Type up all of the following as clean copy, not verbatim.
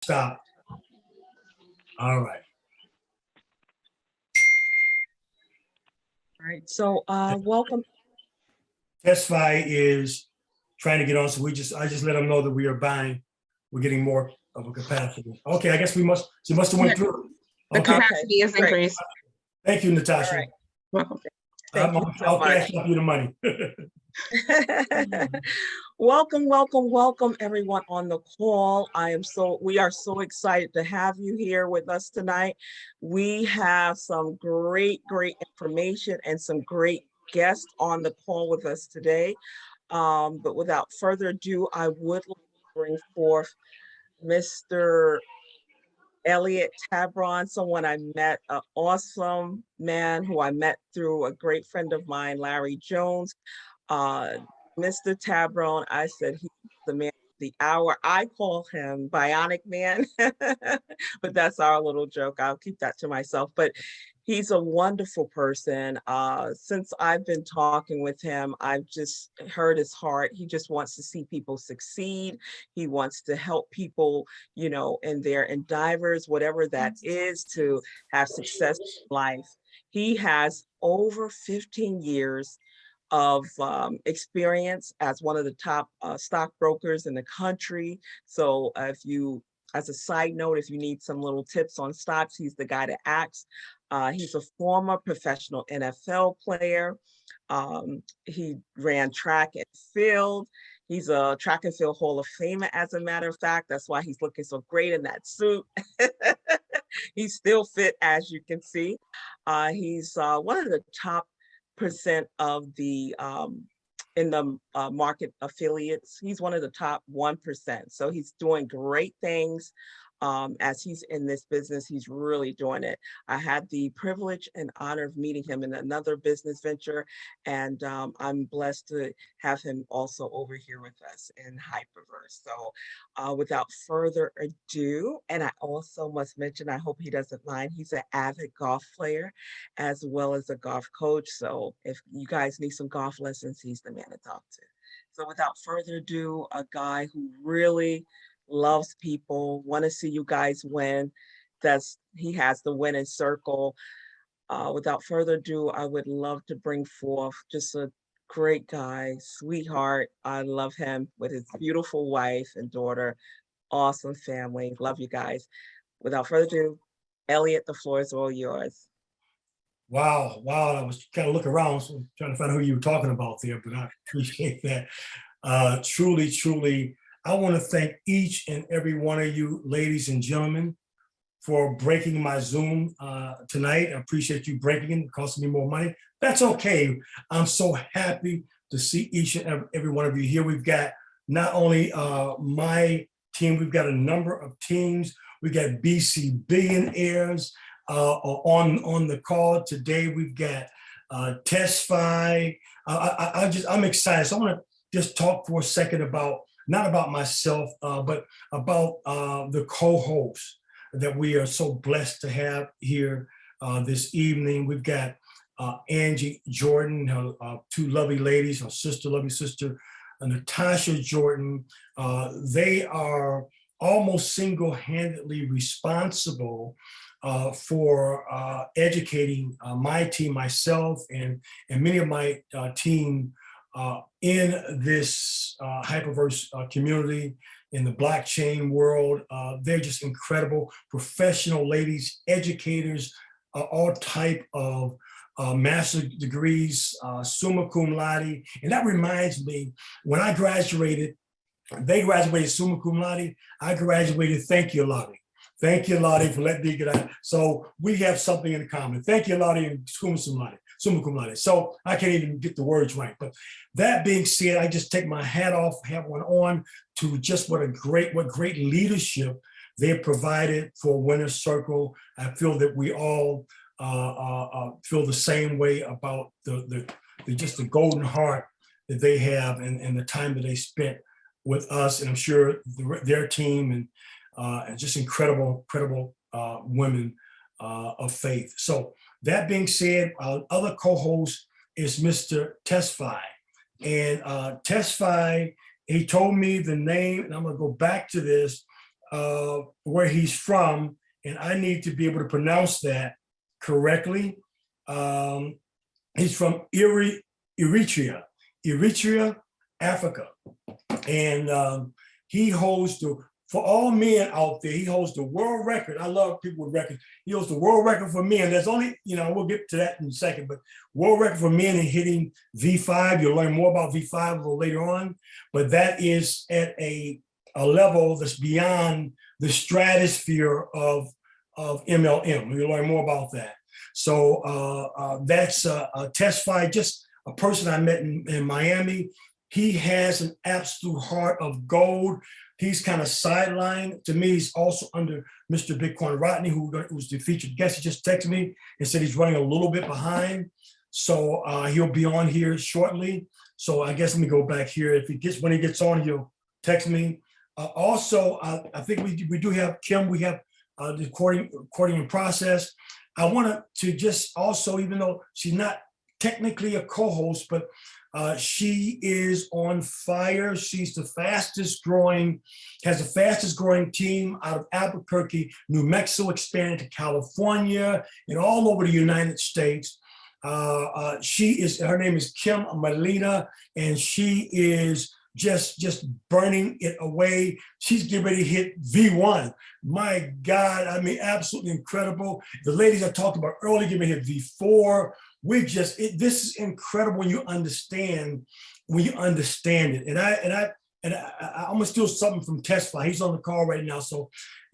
Stop. All right. All right, so welcome. Testify is trying to get on, so I just let them know that we are buying. We're getting more of a capacity. Okay, I guess she must have went through. The Okay, capacity is great. increased. thank you, Natasha. All right. Well, Thank you so I'll much. cash up you the money. Welcome everyone on the call. We are so excited to have you here with us tonight. We have some great information and some great guests on the call with us today. But without further ado, I would like to bring forth Mr. Elliot Tabron, someone I met, an awesome man who I met through a great friend of mine, Larry Jones. Mr. Tabron, I said he's the man of the hour. I call him Bionic Man, but that's our little joke. I'll keep that to myself. But he's a wonderful person. Since I've been talking with him, I've just heard his heart. He just wants to see people succeed. He wants to help people, in their endeavors, whatever that is, to have success in life. He has over 15 years of experience as one of the top stockbrokers in the country. So as a side note, if you need some little tips on stocks, he's the guy to ask. He's a former professional NFL player. He ran track and field. He's a track and field Hall of Famer, as a matter of fact. That's why he's looking so great in that suit. He's still fit, as you can see. He's one of the top percent of the in the market affiliates. He's one of the top 1%. So he's doing great things. As he's in this business, he's really doing it. I had the privilege and honor of meeting him in another business venture, and I'm blessed to have him also over here with us in Hyperverse. So without further ado, and I also must mention, I hope he doesn't mind, he's an avid golf player as well as a golf coach. So if you guys need some golf lessons, he's the man to talk to. So without further ado, a guy who really loves people, want to see you guys win. He has the winning circle. Without further ado, I would love to bring forth just a great guy, sweetheart. I love him with his beautiful wife and daughter, awesome family. Love you guys. Without further ado, Elliot, the floor is all yours. Wow. I was kind of looking around, so trying to find out who you were talking about there, but I appreciate that. Truly, I want to thank each and every one of you, ladies and gentlemen, for breaking my Zoom tonight. I appreciate you breaking it. It cost me more money. That's okay. I'm so happy to see each and every one of you here. We've got not only my team, we've got a number of teams. We got BC Billionaires on the call today. We've got Testify. I'm excited. So I want to just talk for a second not about myself, but about the co-hosts that we are so blessed to have here this evening. We've got Angie Jordan, her two lovely ladies, her lovely sister, Natasha Jordan. They are almost single-handedly responsible for educating my team, myself, and many of my team in this Hyperverse community, in the blockchain world. They're just incredible professional ladies, educators, all type of master degrees, summa cum laude. And that reminds me, when I graduated, they graduated summa cum laude, I graduated thank you, Lottie. Thank you, Lottie, for letting me get out. So we have something in common. Thank you, Lottie, and summa cum laude. So I can't even get the words right. But that being said, I just take my hat off, have one on to just what great leadership they have provided for Winner's Circle. I feel that we all feel the same way about just the golden heart that they have and the time that they spent with us, and I'm sure their team and just incredible women of faith. So that being said, our other co-host is Mr. Testify. And Testify, he told me the name, and I'm gonna go back to this. where he's from, and I need to be able to pronounce that correctly. He's from Eritrea, Africa. And he holds for all men out there, he holds the world record. I love people with records. He holds the world record for men. There's only, we'll get to that in a second, but world record for men in hitting V5. You'll learn more about V5 a little later on, but that is at a level that's beyond the stratosphere of MLM. You'll learn more about that. So that's Testify, just a person I met in Miami. He has an absolute heart of gold. He's kind of sidelined. To me, he's also under Mr. Bitcoin Rodney, who's the featured guest. He just texted me and said he's running a little bit behind. So he'll be on here shortly. So I guess let me go back here. When he gets on, he'll text me. Also, I think we do have Kim. We have the recording in process. I want to just also, even though she's not technically a co-host, but she is on fire. She's has the fastest growing team out of Albuquerque, New Mexico, expanded to California and all over the United States. Her name is Kim Molina, and she is just burning it away. She's getting ready to hit V1. My God, I mean, absolutely incredible. The ladies I talked about earlier getting ready to hit V4. This is incredible when you understand it. And I'm gonna steal something from Testify. He's on the call right now, so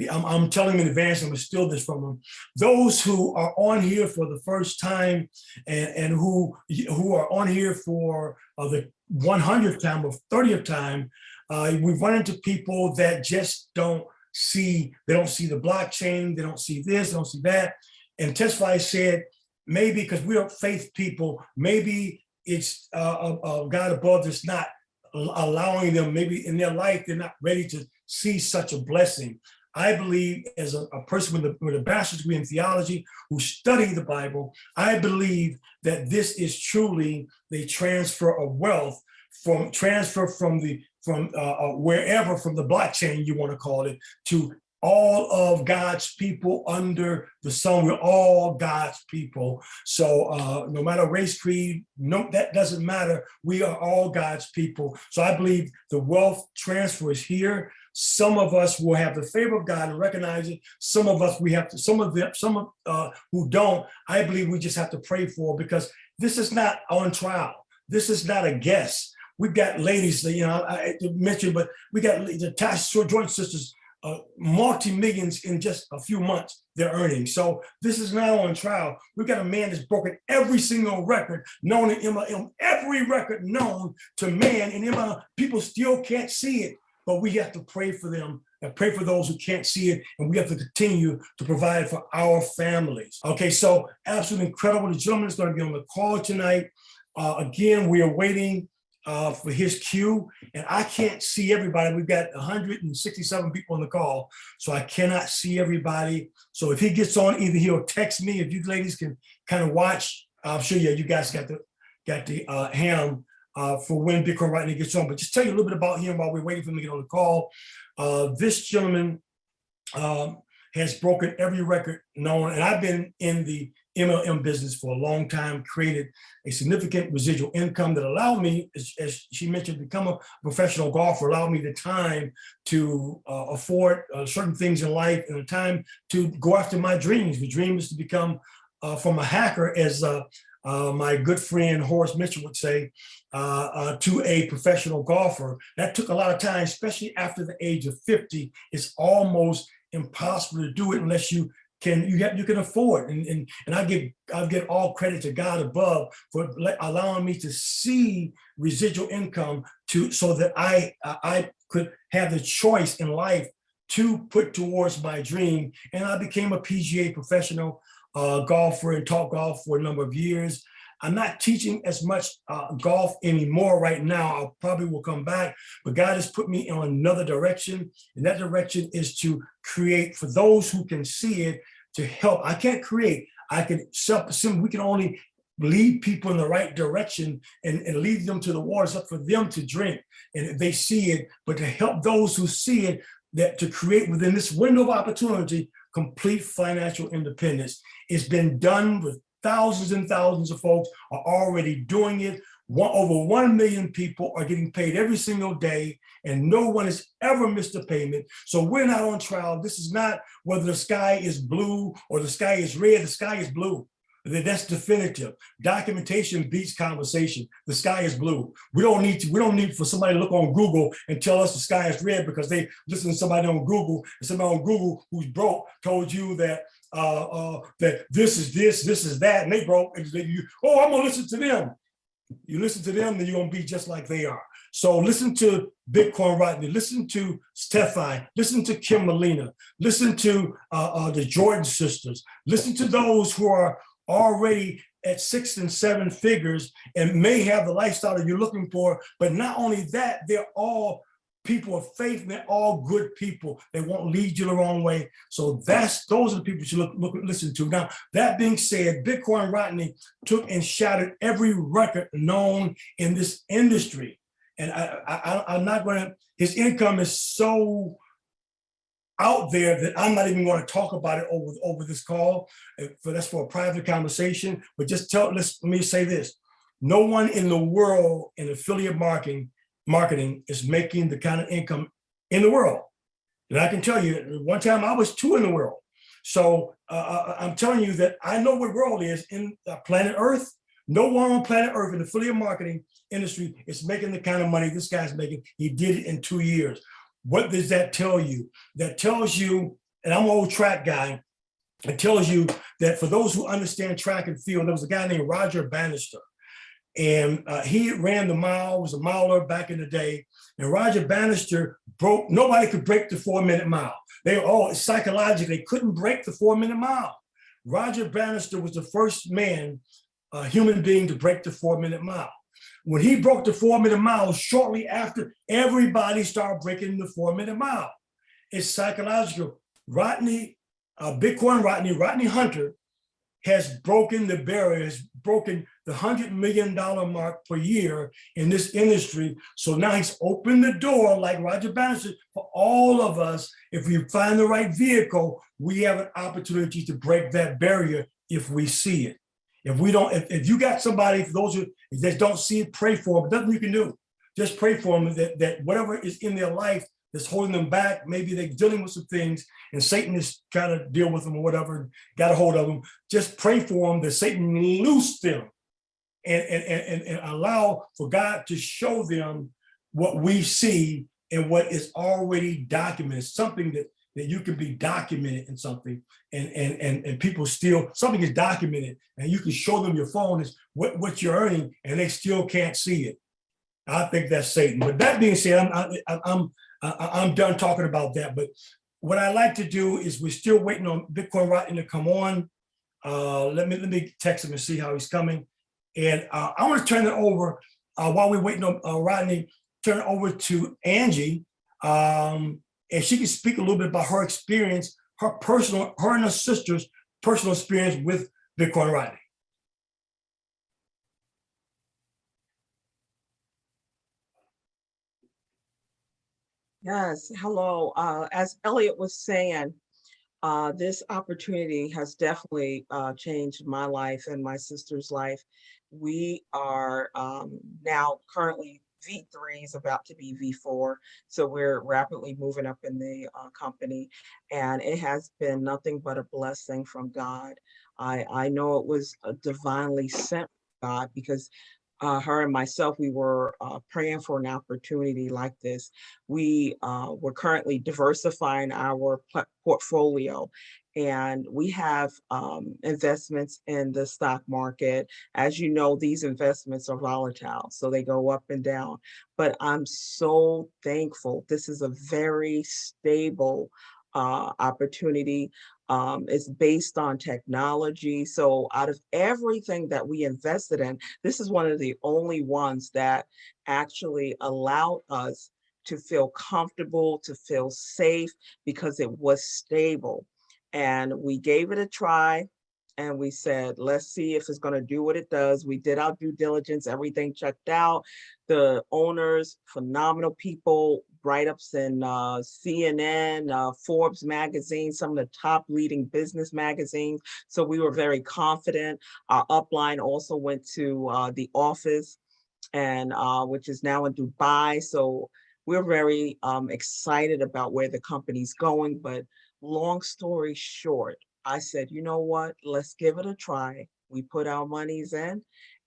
I'm telling him in advance. I'm gonna steal this from him. Those who are on here for the first time and who are on here for the 100th time or 30th time, we've run into people that just don't see. They don't see the blockchain. They don't see this. They don't see that. And Testify said, maybe because we are faith people, maybe it's a God above that's not allowing them, maybe in their life, they're not ready to see such a blessing. I believe as a person with a bachelor's degree in theology who studied the Bible, I believe that this is truly the transfer of wealth from wherever, from the blockchain, you want to call it, to all of God's people under the sun. We're all God's people. So no matter race, creed, no, that doesn't matter. We are all God's people. So I believe the wealth transfer is here. Some of us will have the favor of God and recognize it. Some of us, who don't, I believe we just have to pray for, because this is not on trial. This is not a guess. We've got ladies that, I mentioned, but we got the Tash Joint sisters, multi-millions in just a few months they're earning. So this is not on trial. We've got a man that's broken every single record known in MLM, every record known to man in MLM. People still can't see it, but we have to pray for them and pray for those who can't see it. And we have to continue to provide for our families. Okay, so absolutely incredible. The gentleman is going to be on the call tonight. Again, we are waiting for his cue, and I can't see everybody. We've got 167 people on the call, so I cannot see everybody. So if he gets on, either he'll text me. If you ladies can kind of watch, I'm sure you guys got the ham for when Bitcoin Rodney gets on. But just tell you a little bit about him while we're waiting for him to get on the call. This gentleman has broken every record known, and I've been in the MLM business for a long time, created a significant residual income that allowed me, as she mentioned, become a professional golfer, allowed me the time to afford certain things in life and the time to go after my dreams. The dream is to become, from a hacker, as my good friend Horace Mitchell would say, to a professional golfer. That took a lot of time, especially after the age of 50. It's almost impossible to do it unless you can afford. And I'll give all credit to God above for allowing me to see residual income so that I could have the choice in life to put towards my dream. And I became a PGA professional golfer and taught golf for a number of years. I'm not teaching as much golf anymore right now. I probably will come back, but God has put me in another direction. And that direction is to create for those who can see it, to help. I can't create. I can we can only lead people in the right direction and lead them to the water. It's up for them to drink and they see it, but to help those who see it, that to create within this window of opportunity, complete financial independence. It's been done with thousands and thousands of folks are already doing it. Over 1 million people are getting paid every single day, and no one has ever missed a payment. So we're not on trial. This is not whether the sky is blue or the sky is red. The sky is blue. That's definitive. Documentation beats conversation. The sky is blue. We don't need for somebody to look on Google and tell us the sky is red because they listen to somebody on Google, and somebody on Google who's broke told you that that this is that, and they broke. And I'm gonna listen to them. You listen to them, then you're gonna be just like they are. So listen to Bitcoin Rodney, listen to Stefan, listen to Kim Molina, listen to the Jordan sisters, listen to those who are already at 6 and 7 figures and may have the lifestyle that you're looking for. But not only that, they're all people of faith, and they're all good people. They won't lead you the wrong way. So those are the people you listen to. Now, that being said, Bitcoin Rodney took and shattered every record known in this industry. And I'm not going to, his income is so out there that I'm not even going to talk about it over this call. That's for a private conversation. But just let me say this: no one in the world in affiliate marketing is making the kind of income in the world. And I can tell you, one time I was 2 in the world. So I'm telling you that I know what world is in planet Earth. No one on planet Earth in the affiliate marketing industry is making the kind of money this guy's making. He did it in 2 years. What does that tell you? That tells you, and I'm an old track guy, it tells you that for those who understand track and field, there was a guy named Roger Bannister. And he ran the mile, was a miler back in the day. And Roger Bannister nobody could break the 4-minute mile. Psychologically, they couldn't break the 4-minute mile. Roger Bannister was the first man, human being, to break the 4-minute mile. When he broke the 4-minute mile, shortly after, everybody started breaking the 4-minute mile. It's psychological. Bitcoin Rodney Hunter, has broken the barrier, has broken the $100 million mark per year in this industry. So now he's opened the door, like Roger Bannister, for all of us. If we find the right vehicle, we have an opportunity to break that barrier if we see it. If we don't, if you got somebody, for those who that don't see it, pray for them. Nothing you can do. Just pray for them that whatever is in their life that's holding them back, maybe they're dealing with some things and Satan is trying to deal with them or whatever, got a hold of them. Just pray for them that Satan loose them and allow for God to show them what we see and what is already documented, something that you can be documented in something, and people still, something is documented and you can show them your phone is what you're earning and they still can't see it. I think that's Satan. But that being said, I'm done talking about that. But what I like to do is we're still waiting on Bitcoin Rodney to come on. Let me text him and see how he's coming. And I want to turn it over while we're waiting on Rodney. Turn it over to Angie. And she can speak a little bit about her experience, her and her sister's personal experience with Bitcoin Rodney. Yes, hello. As Elliot was saying, this opportunity has definitely changed my life and my sister's life. We are now currently V3 is about to be V4. So we're rapidly moving up in the company, and it has been nothing but a blessing from God. I know it was divinely sent from God, because her and myself, we were praying for an opportunity like this. We were currently diversifying our portfolio, and we have investments in the stock market. As you know, these investments are volatile, so they go up and down. But I'm so thankful. This is a very stable opportunity. It's based on technology. So out of everything that we invested in, this is one of the only ones that actually allowed us to feel comfortable, to feel safe, because it was stable. And we gave it a try. And we said, let's see if it's going to do what it does. We did our due diligence, everything checked out. The owners, phenomenal people, write-ups in CNN, Forbes magazine, some of the top leading business magazines. So we were very confident. Our upline also went to the office, and which is now in Dubai. So we're very excited about where the company's going. But long story short, I said, you know what? Let's give it a try. We put our monies in,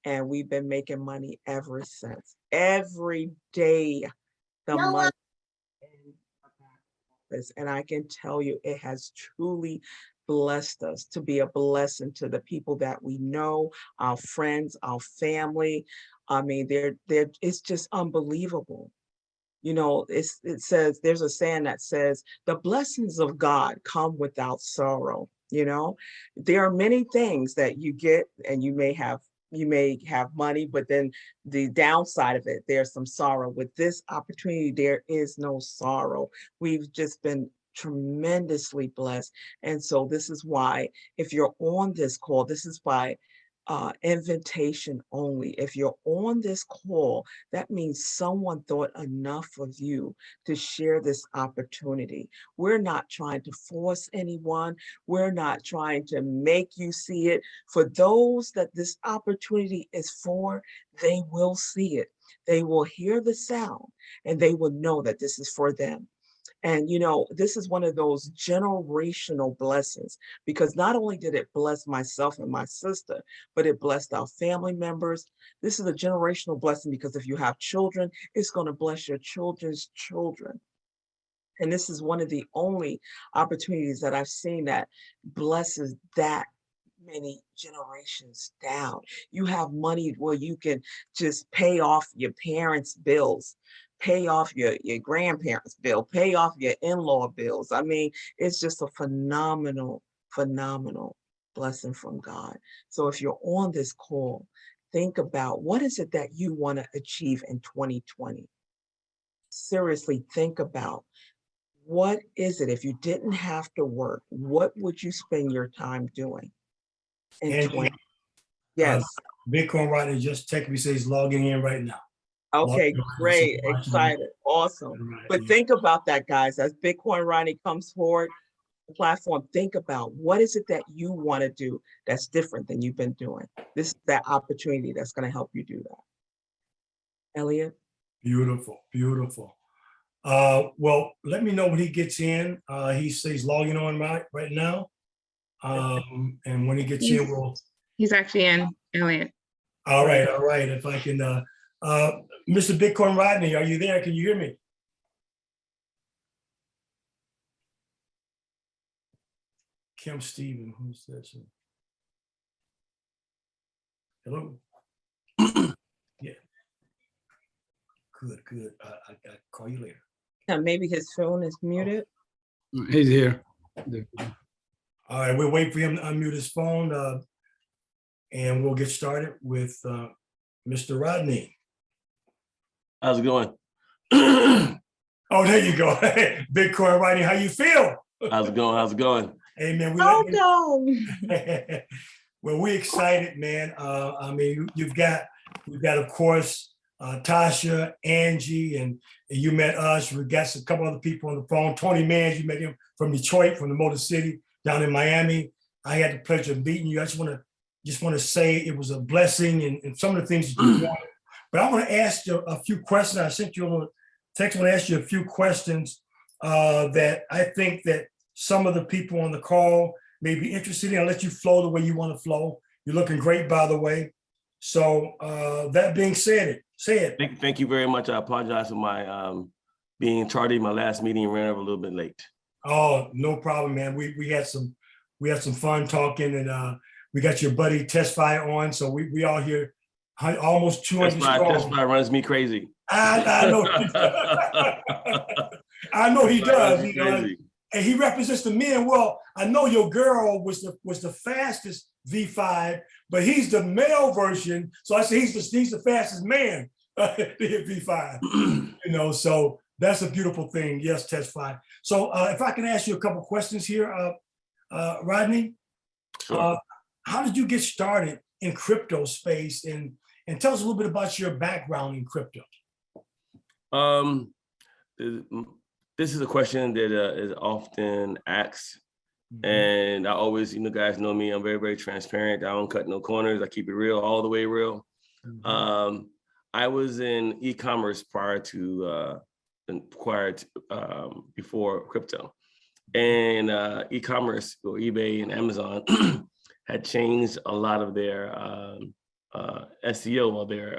and we've been making money ever since. Every day, the money in this, and I can tell you, it has truly blessed us to be a blessing to the people that we know, our friends, our family. I mean, it's just unbelievable. You know, it says, there's a saying that says, the blessings of God come without sorrow. You know, there are many things that you get, and you may have money, but then the downside of it, there's some sorrow. With this opportunity, there is no sorrow. We've just been tremendously blessed. And so this is why, if you're on this call, this is why invitation only. If you're on this call, that means someone thought enough of you to share this opportunity. We're not trying to force anyone. We're not trying to make you see it. For those that this opportunity is for, they will see it. They will hear the sound, and they will know that this is for them. And, you know, this is one of those generational blessings, because not only did it bless myself and my sister, but it blessed our family members. This is a generational blessing, because if you have children, it's going to bless your children's children. And this is one of the only opportunities that I've seen that blesses that many generations down. You have money where you can just pay off your parents' bills, pay off your grandparents' bill, pay off your in-law bills. I mean, it's just a phenomenal, phenomenal blessing from God. So if you're on this call, think about, what is it that you want to achieve in 2020? Seriously, think about, what is it? If you didn't have to work, what would you spend your time doing in And 20? uh, Yes. Bitcoin Rodney just texted me, says he's logging in right now. Okay, Logging in, so great, watching it. excited, awesome. Right, But yeah. think about that, guys. As Bitcoin Ronnie comes forward, the platform, think about, what is it that you want to do that's different than you've been doing? This is that opportunity that's going to help you do that. Elliot? Beautiful, beautiful. Well, let me know when he gets in. He says logging on right now. And when he gets in, He's actually in, Elliot. all right. If I can, Mr. Bitcoin Rodney, are you there? Can you hear me? Kim Steven, who's this? Hello? Yeah. Good. I'll call you later. Yeah, maybe his phone is muted. He's here. All right, we'll wait for him to unmute his phone, and we'll get started with Mr. Rodney. How's it going? Oh, there you go. Bitcoin Rodney, how you feel? How's it going? How's it going? Hey, man, Welcome. well, we're excited, man. I mean, we've got, of course, Tasha, Angie, and you met us. We got a couple other people on the phone. Tony Mans, you met him from Detroit, from the Motor City, down in Miami. I had the pleasure of meeting you. I just want to say it was a blessing, and some of the things that you wanted. But I want to ask you a few questions. I sent you a little text. I want to ask you a few questions that I think that some of the people on the call may be interested in. I'll let you flow the way you want to flow. You're looking great, by the way. So that being said, Thank you very much. I apologize for my being tardy. My last meeting ran over a little bit late. Oh, no problem, man. We had some fun talking, and we got your buddy Testify on. So we all here almost 200 strong. Testify runs me crazy. I know. I know he does. You know, crazy. and he represents the men. Well, I know your girl was the fastest V5, but he's the male version. So I say he's the fastest man to hit V5. You know, so that's a beautiful thing. Yes, Testify. So if I can ask you a couple questions here, Rodney. Sure. How did you get started in crypto space, and tell us a little bit about your background in crypto? this is a question that is often asked. And I always, guys know me, I'm very, very transparent. I don't cut no corners. I keep it real, all the way real. I was in e-commerce before crypto. And e-commerce or eBay and Amazon had changed a lot of their SEO or their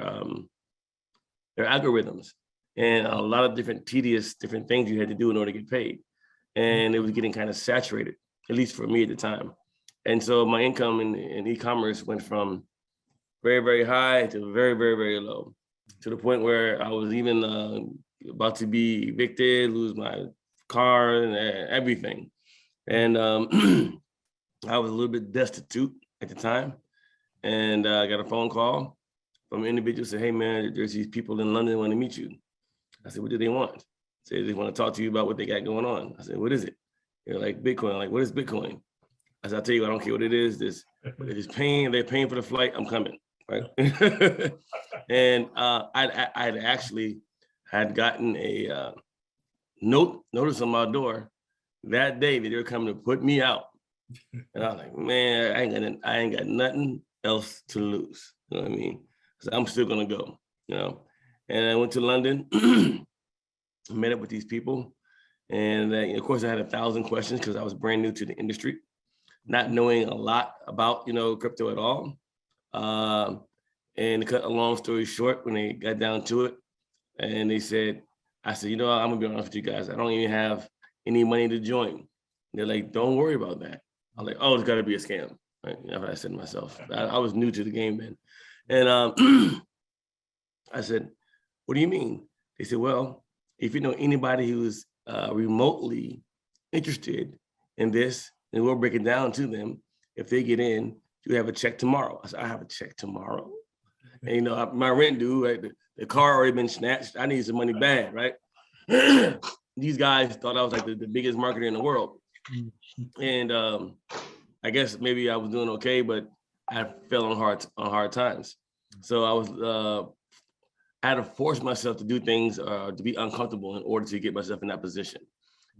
algorithms, and a lot of different things you had to do in order to get paid. And it was getting kind of saturated, at least for me at the time. And so my income in e-commerce went from very, very high to very, very, very low, to the point where I was even about to be evicted, lose my car and everything. And I was a little bit destitute at the time. And I got a phone call from an individual who said, "Hey man, there's these people in London want to meet you." I said, "What do they want?" They said, "They want to talk to you about what they got going on." I said, "What is it?" They're like, "Bitcoin." I'm like, "What is Bitcoin?" I said, "I'll tell you, I don't care what it is. They're paying for the flight, I'm coming, right?" And I'd actually had gotten a notice on my door that day that they were coming to put me out. And I was like, man, I ain't got nothing else to lose. You know what I mean? So I'm still gonna go, And I went to London, met up with these people. And of course I had 1,000 questions because I was brand new to the industry, not knowing a lot about, crypto at all. And to cut a long story short, when they got down to it, and I said, I'm gonna be honest with you guys, I don't even have any money to join. And they're like, "Don't worry about that." I'm like, "Oh, it's gotta be a scam." Right? That's what I said to myself. I was new to the game then. And I said, "What do you mean?" They said, "Well, if you know anybody who's remotely interested in this, then we'll break it down to them. If they get in, you have a check tomorrow." I said, "I have a check tomorrow?" And my rent due, right? The car already been snatched. I need some money bad, right? These guys thought I was like the biggest marketer in the world. And I guess maybe I was doing okay, but I fell on hard times. So I had to force myself to do things to be uncomfortable in order to get myself in that position.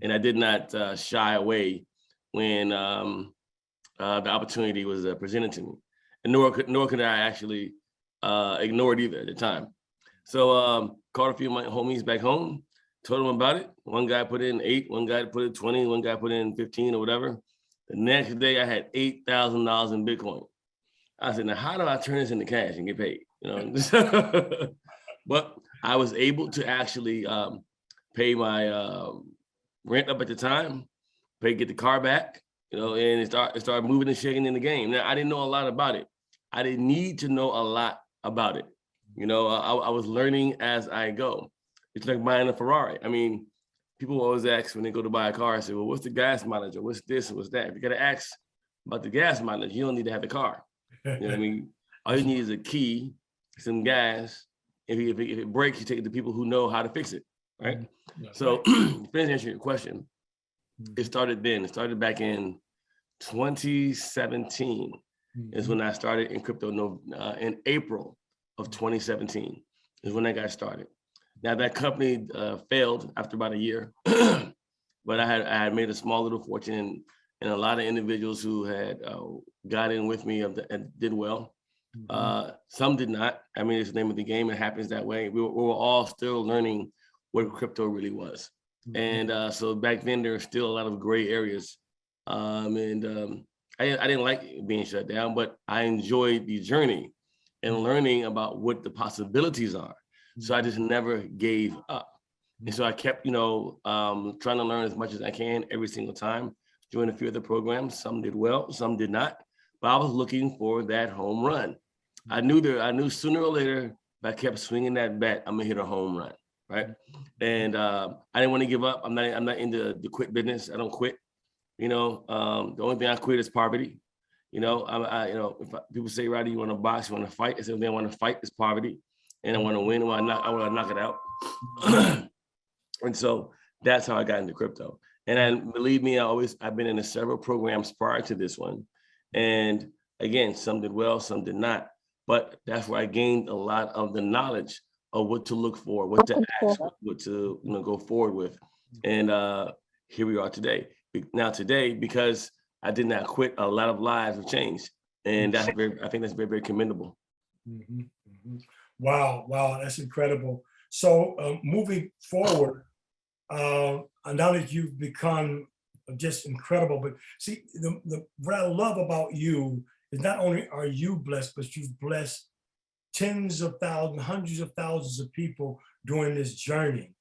And I did not shy away when the opportunity was presented to me. And nor could I actually ignore it either at the time. So called a few of my homies back home, told them about it. One guy put in 8, one guy put in 20, one guy put in 15 or whatever. The next day I had $8,000 in Bitcoin. I said, "Now how do I turn this into cash and get paid?" But I was able to actually pay my rent up at the time, get the car back, and it started moving and shaking in the game. Now I didn't know a lot about it. I didn't need to know a lot about it. I was learning as I go. It's like buying a Ferrari. I mean, people always ask when they go to buy a car, I say, "Well, what's the gas mileage, or what's this, or what's that?" If you gotta ask about the gas mileage, you don't need to have the car. You know what I mean? All you need is a key, some gas. If it breaks, you take it to people who know how to fix it, right? So, to finish answering your question, it started then. It started back in 2017 is when I started in crypto. In April of 2017 is when I got started. Now that company failed after about a year, but I had made a small little fortune, and a lot of individuals who had got in with me and did well. Some did not. I mean, it's the name of the game. It happens that way. We were all still learning what crypto really was. And so back then, there were still a lot of gray areas. I didn't like being shut down, but I enjoyed the journey and learning about what the possibilities are. So I just never gave up. And so I kept, trying to learn as much as I can every single time. Joined a few other programs. Some did well, some did not. But I was looking for that home run. I knew sooner or later, if I kept swinging that bat, I'm gonna hit a home run, right? And I didn't want to give up. I'm not into the quit business. I don't quit. The only thing I quit is poverty. If people say, "Rodney, you want to box, you want to fight?" I said, "I want to fight is poverty, and I want to win. I want to knock it out." And so that's how I got into crypto. And believe me, I've been in several programs prior to this one. And again, some did well, some did not. But that's where I gained a lot of the knowledge of what to look for, what to ask, what to go forward with. And here we are today. Now today, because I did not quit, a lot of lives have changed. And I think that's very, very commendable. Mm-hmm, mm-hmm. Wow, wow, that's incredible. So moving forward, now that you've become just incredible, but see, what I love about you is not only are you blessed, but you've blessed tens of thousands, hundreds of thousands of people during this journey.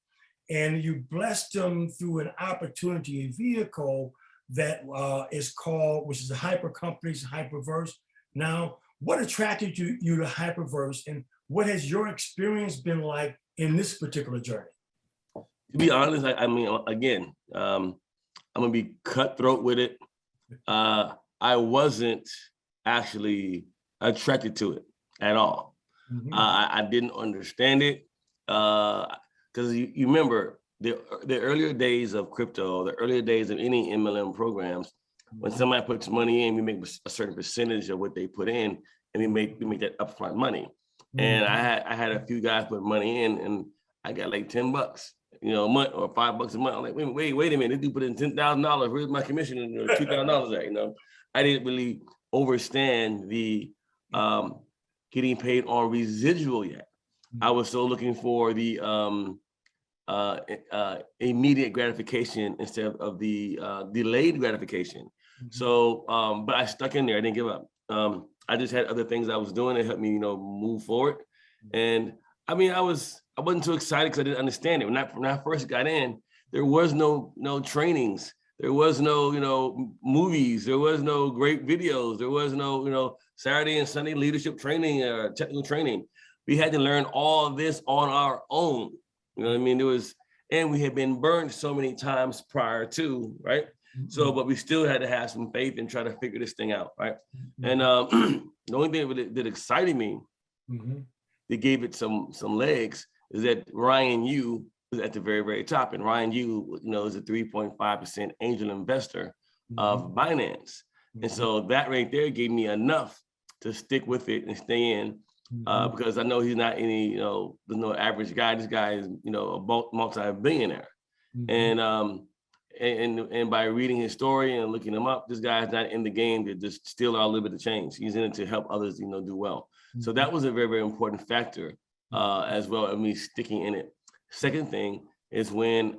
And you blessed them through an opportunity, a vehicle that is called, which is a hyper companies, Hyperverse. Now, what attracted you to Hyperverse, and what has your experience been like in this particular journey? To be honest, I mean, again, I'm gonna be cutthroat with it. I wasn't actually attracted to it at all. Mm-hmm. I didn't understand it because you remember the earlier days of crypto, the earlier days of any MLM programs. When somebody puts money in, we make a certain percentage of what they put in, and we make that upfront money. And I had a few guys put money in, and I got like $10, a month, or $5 a month. I'm like, wait a minute, this dude put in $10,000. Where's my commission? $2,000 at? I didn't really understand the getting paid on residual yet. I was still looking for the immediate gratification instead of the delayed gratification. So, but I stuck in there. I didn't give up. I just had other things I was doing that helped me, move forward. And I mean, I wasn't too excited because I didn't understand it. When I first got in, there was no trainings. There was no, movies. There was no great videos. There was no, Saturday and Sunday leadership training or technical training. We had to learn all this on our own. You know what I mean? And we had been burned so many times prior to, right? So, but we still had to have some faith and try to figure this thing out, right? And the only thing that excited me, that gave it some legs, is that Ryan Yu was at the very, very top. And Ryan Yu, is a 3.5% angel investor of Binance. And so that right there gave me enough to stick with it and stay in, because I know he's not any, there's no average guy. This guy is, a multi-billionaire. And by reading his story and looking him up, this guy is not in the game to just steal our little bit of change. He's in it to help others, do well. So that was a very, very important factor as well of me sticking in it. Second thing is when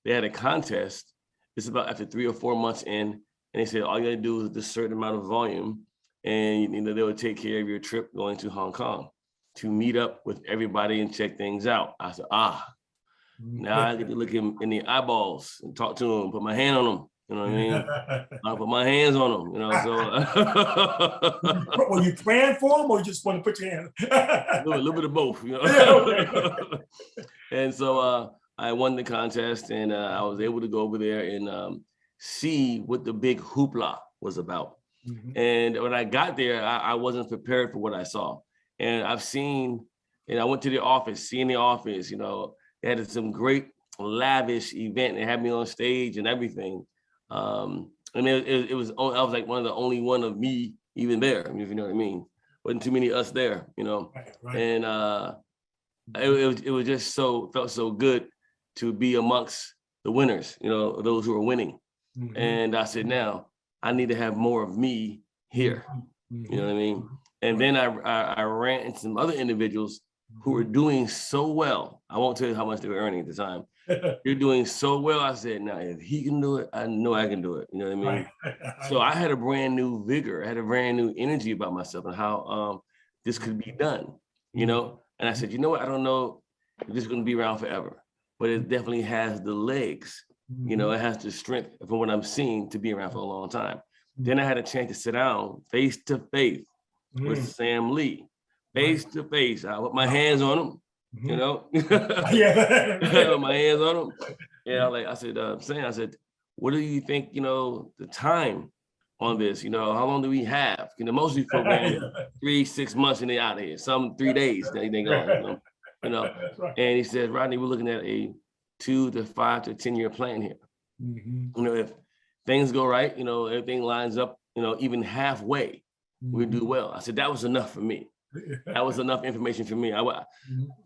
they had a contest. It's about after 3 or 4 months in, and they said all you gotta do is this certain amount of volume, and they would take care of your trip going to Hong Kong to meet up with everybody and check things out. I said, now I get to look him in the eyeballs and talk to him, put my hand on him. You know what I mean? I put my hands on him. So were you praying for him, or you just want to put your hand? A little bit of both. And so I won the contest, and I was able to go over there and see what the big hoopla was about. And when I got there, I wasn't prepared for what I saw. And I've seen, and I went to the office, seeing the office, they had some great lavish event. They had me on stage and everything. And it was, I was like one of the only one of me even there, if you know what I mean. Wasn't too many of us there, Right. And it was just felt so good to be amongst the winners, those who are winning. And I said, now I need to have more of me here. You know what I mean? And then I ran into some other individuals who were doing so well. I won't tell you how much they were earning at the time. You're doing so well. I said, now, if he can do it, I know I can do it. You know what I mean? Right. So I had a brand new vigor. I had a brand new energy about myself and how this could be done, And I said, you know what? I don't know if this is going to be around forever, but it definitely has the legs. It has the strength from what I'm seeing to be around for a long time. Then I had a chance to sit down face to face with Sam Lee. Face to face. I put my hands on him, I put my hands on him. Yeah, I said, Sam, I said, what do you think, the time on this? How long do we have? Most of these programs, 3-6 months and they're out of here. Some 3 days, they gone, And he said, Rodney, we're looking at a 2 to 5 to 10 year plan here. If things go right, everything lines up, even halfway, we do well. I said, that was enough for me. That was enough information for me.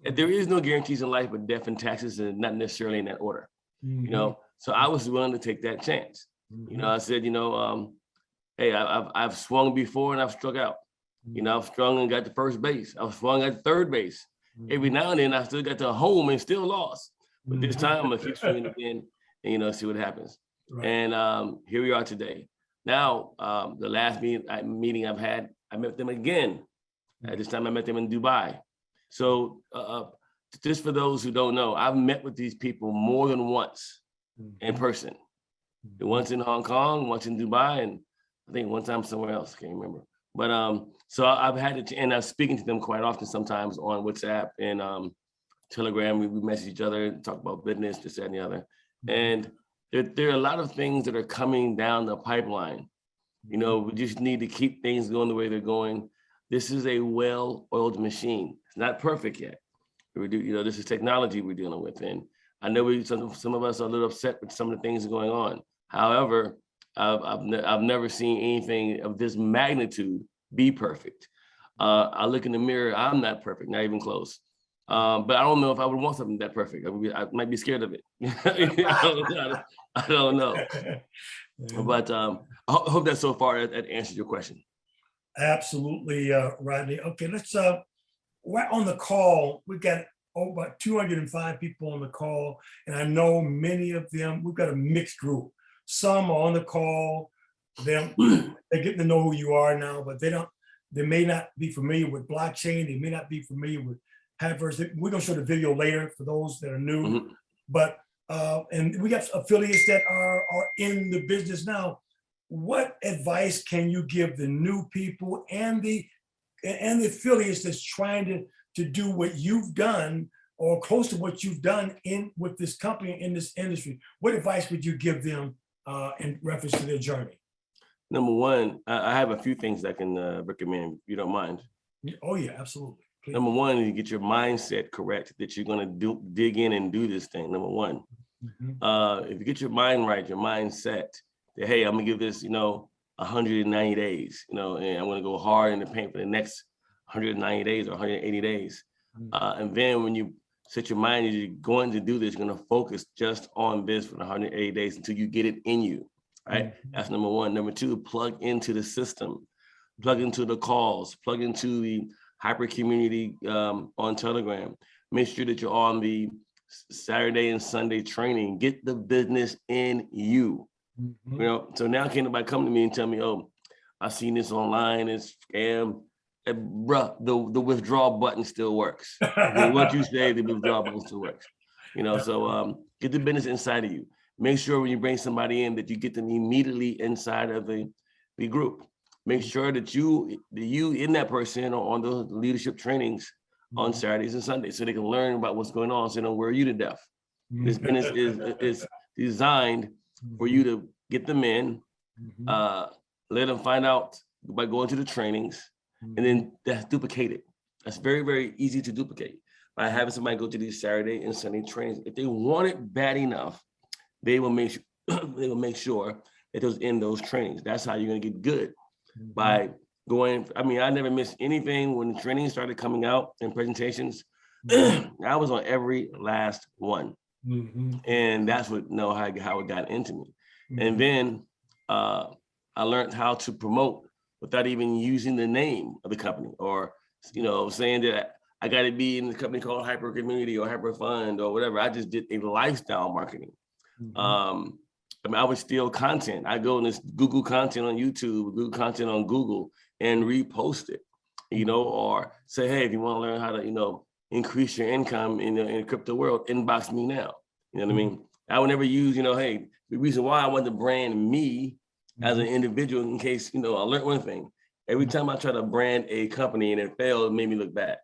There is no guarantees in life, but death and taxes is not necessarily in that order. You know, so I was willing to take that chance. You know, I said, you know, hey, I've swung before and I've struck out. You know, I've swung and got to first base. I've swung at third base. Every now and then I still got to home and still lost. But this time I'm gonna keep swinging again and, you know, see what happens. Right. And here we are today. Now, the last meeting I've had, I met them again. At this time I met them in Dubai. So just for those who don't know, I've met with these people more than once in person. Once in Hong Kong, once in Dubai, and I think one time somewhere else, I can't remember. But so I've had to, and I'm speaking to them quite often sometimes on WhatsApp and Telegram. We message each other, talk about business, this, that, and the other. And there are a lot of things that are coming down the pipeline. You know, we just need to keep things going the way they're going. This is a well-oiled machine. It's not perfect yet. We do, you know, this is technology we're dealing with, and I know some of us are a little upset with some of the things that are going on. However, I've never seen anything of this magnitude be perfect. I look in the mirror, I'm not perfect, not even close. But I don't know if I would want something that perfect. I might be scared of it. I don't know. But I hope that so far that answers your question. Absolutely, Rodney. Okay, let's, we're on the call. We've got about 205 people on the call, and I know many of them, we've got a mixed group. Some are on the call, they're getting to know who you are now, but they may not be familiar with blockchain, they may not be familiar with Hackverse. We're gonna show the video later for those that are new, but and we got affiliates that are in the business now. What advice can you give the new people and the affiliates that's trying to do what you've done or close to what you've done with this company in this industry? What advice would you give them in reference to their journey? Number one, I have a few things I can recommend, if you don't mind. Oh yeah, absolutely. Please. Number one, you get your mindset correct that you're gonna dig in and do this thing. Number one, if you get your mind right, your mindset that, hey, I'm gonna give this, you know, 190 days, you know, and I'm gonna go hard in the paint for the next 190 days or 180 days. And then when you set your mind, you're going to do this, you're gonna focus just on this for 180 days until you get it in you, right? That's number one. Number two, plug into the system, plug into the calls, plug into the hyper community on Telegram. Make sure that you're on the Saturday and Sunday training. Get the business in you. You know, so now can't nobody come to me and tell me, oh, I seen this online, it's scam. Bruh, the withdrawal button still works. What you say, the withdrawal button still works. You know, so get the business inside of you. Make sure when you bring somebody in that you get them immediately inside of the group. Make sure that you in that person are on those leadership trainings on Saturdays and Sundays so they can learn about what's going on so they don't wear you to death. This business is designed for you to get them in, let them find out by going to the trainings, and then that's duplicated. That's very, very easy to duplicate by having somebody go to these Saturday and Sunday trainings. If they want it bad enough, they will make sure that those in those trainings. That's how you're gonna get good by going. I mean, I never missed anything when the training started coming out and presentations. I was on every last one. And that's what how it got into me. And then I learned how to promote without even using the name of the company, or saying that I got to be in the company called Hyper Community or Hyper Fund or whatever. I just did a lifestyle marketing. I mean, I would steal content. I go in this Google content on YouTube, Google content on Google, and repost it, or say, hey, if you want to learn how to, increase your income in the crypto world, inbox me now. You know what I mean? I would never use, hey, the reason why I wanted to brand me as an individual in case, I learned one thing. Every time I try to brand a company and it failed, it made me look bad.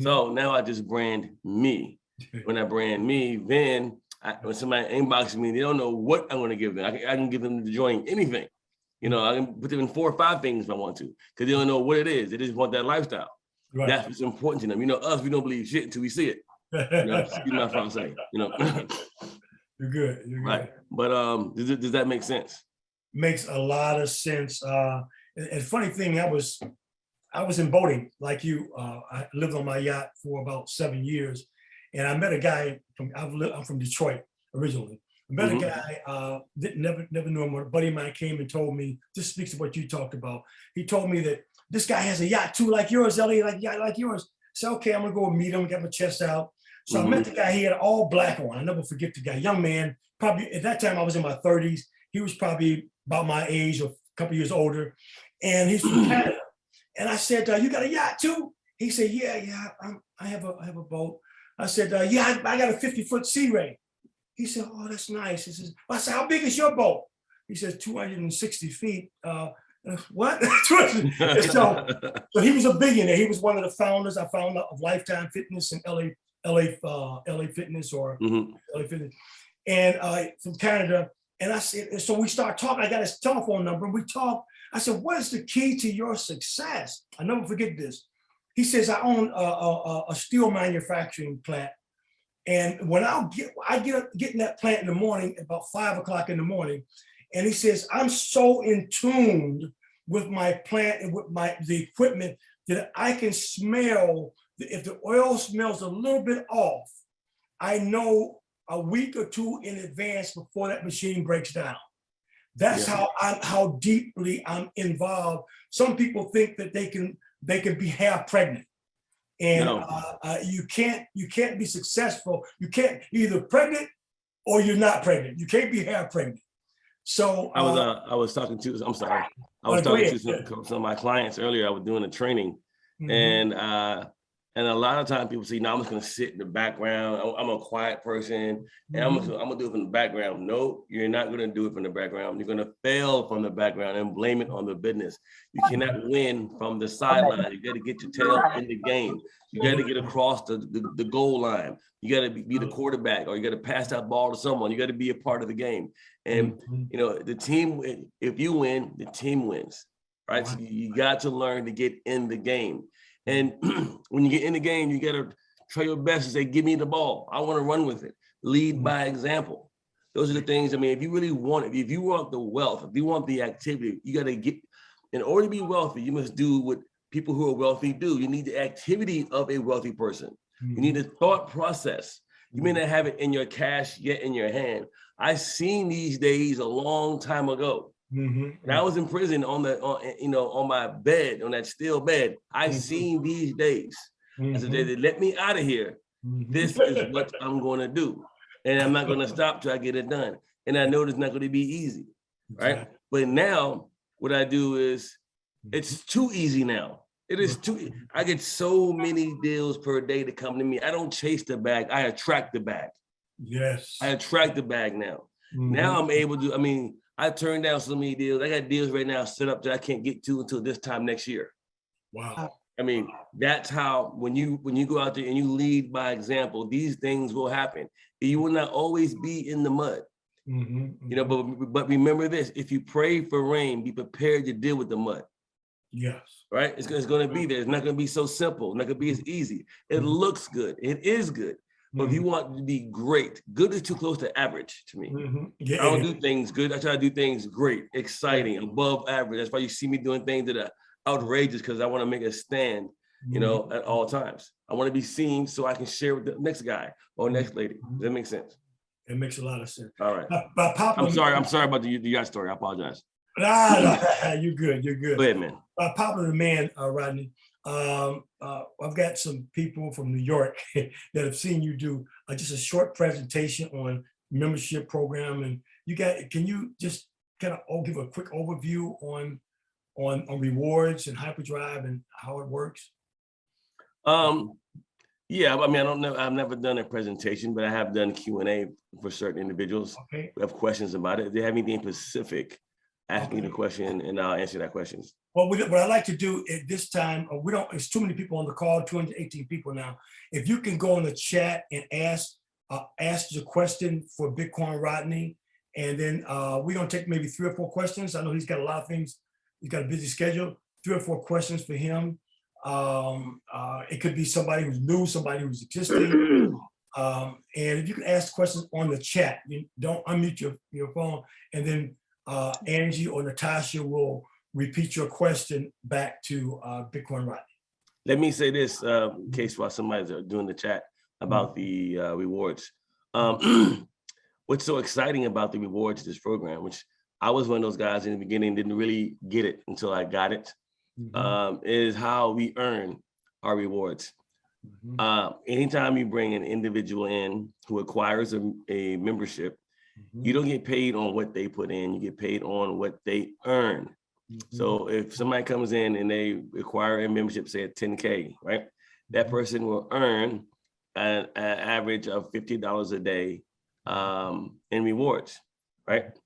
So now I just brand me. When I brand me, then when somebody inboxes me, they don't know what I'm going to give them. I can give them to join anything. I can put them in 4 or 5 things if I want to, because they don't know what it is. They just want that lifestyle. Right. That's what's important to them. Us, we don't believe shit until we see it. Excuse my French say. You're good. You're right. good. But does that make sense? Makes a lot of sense. And funny thing, I was in boating like you. I lived on my yacht for about 7 years, and I met a guy I'm from Detroit originally. I met a guy, never knew him. A buddy of mine came and told me, this speaks to what you talked about. He told me that this guy has a yacht too, like yours, Ellie, like yours. So, okay, I'm gonna go meet him, get my chest out. So I met the guy, he had all black on. I never forget the guy, young man, probably at that time I was in my 30s. He was probably about my age or a couple years older. And he's from Canada. And I said, you got a yacht too? He said, yeah, I have a boat. I said, yeah, I got a 50-foot Sea Ray. He said, oh, that's nice. He says, I said, how big is your boat? He says, 260 feet. What? so he was a billionaire. He was one of the founders, I found out, of Lifetime Fitness and LA Fitness or LA Fitness, and from Canada. And I said, and so we start talking. I got his telephone number and we talked. I said, what is the key to your success? I never forget this. He says, I own a steel manufacturing plant. And when I get in that plant in the morning, about 5 o'clock in the morning, and he says, I'm so in tune with my plant and with the equipment that I can smell, if the oil smells a little bit off, I know a week or two in advance before that machine breaks down. That's how deeply I'm involved. Some people think that they can be half pregnant. And you can't be successful. You can't either pregnant or you're not pregnant. You can't be half pregnant. So I was talking to some of my clients earlier. I was doing a training, and a lot of times people say, "No, I'm just going to sit in the background. I'm a quiet person, and I'm gonna do it from the background." No, you're not going to do it from the background. You're going to fail from the background and blame it on the business. You cannot win from the sideline. You got to get your tail in the game. You got to get across the goal line. You got to be the quarterback, or you got to pass that ball to someone. You got to be a part of the game. And the team. If you win, the team wins. Right? Wow. So you got to learn to get in the game. And when you get in the game, you got to try your best to say, give me the ball. I want to run with it. Lead by example. Those are the things. I mean, if you really want it, if you want the wealth, if you want the activity, you got to get, in order to be wealthy, you must do what people who are wealthy do. You need the activity of a wealthy person. You need the thought process. You may not have it in your cash yet in your hand. I seen these days a long time ago. And I was in prison on my bed, on that steel bed. I seen these days. I said, they let me out of here. This is what I'm going to do. And I'm not going to stop till I get it done. And I know it's not going to be easy, right? But now what I do is, it's too easy now. It is too, I get so many deals per day that come to me. I don't chase the bag, I attract the bag. Yes. I attract the bag now. Now I'm able to, I turned down so many deals. I got deals right now set up that I can't get to until this time next year. Wow. That's how, when you go out there and you lead by example, these things will happen. You will not always be in the mud. But remember this, if you pray for rain, be prepared to deal with the mud. Yes. Right? It's going to be there. It's not going to be so simple. Not going to be as easy. It looks good. It is good. But if you want to be great, good is too close to average to me. I don't do things good. I try to do things great, exciting, above average. That's why you see me doing things that are outrageous, because I want to make a stand, at all times. I want to be seen so I can share with the next guy or next lady. Does that make sense? It makes a lot of sense. All right. I'm sorry about the yacht story. I apologize. Nah, you're good. Go ahead, man. Popular demand, Rodney. I've got some people from New York that have seen you do just a short presentation on membership program, and can you just kind of give a quick overview on rewards and hyperdrive and how it works? Yeah, I don't know. I've never done a presentation, but I have done Q&A for certain individuals who have questions about it. If they have anything specific, ask me the question and I'll answer that question. Well, what I like to do at this time, it's too many people on the call, 218 people now. If you can go in the chat and ask the question for Bitcoin Rodney, and then we're gonna take maybe 3 or 4 questions. I know he's got a lot of things. He's got a busy schedule. 3 or 4 questions for him. It could be somebody who's new, somebody who's existing. And if you can ask questions on the chat, you don't unmute your phone, and then Angie or Natasha will repeat your question back to Bitcoin Rodney. Let me say this in case while somebody's doing the chat about the rewards. What's so exciting about the rewards of this program, which I was one of those guys in the beginning, didn't really get it until I got it, is how we earn our rewards. Anytime you bring an individual in who acquires a membership, you don't get paid on what they put in, you get paid on what they earn. So if somebody comes in and they acquire a membership, say at 10K, right? That person will earn an average of $50 a day in rewards, right?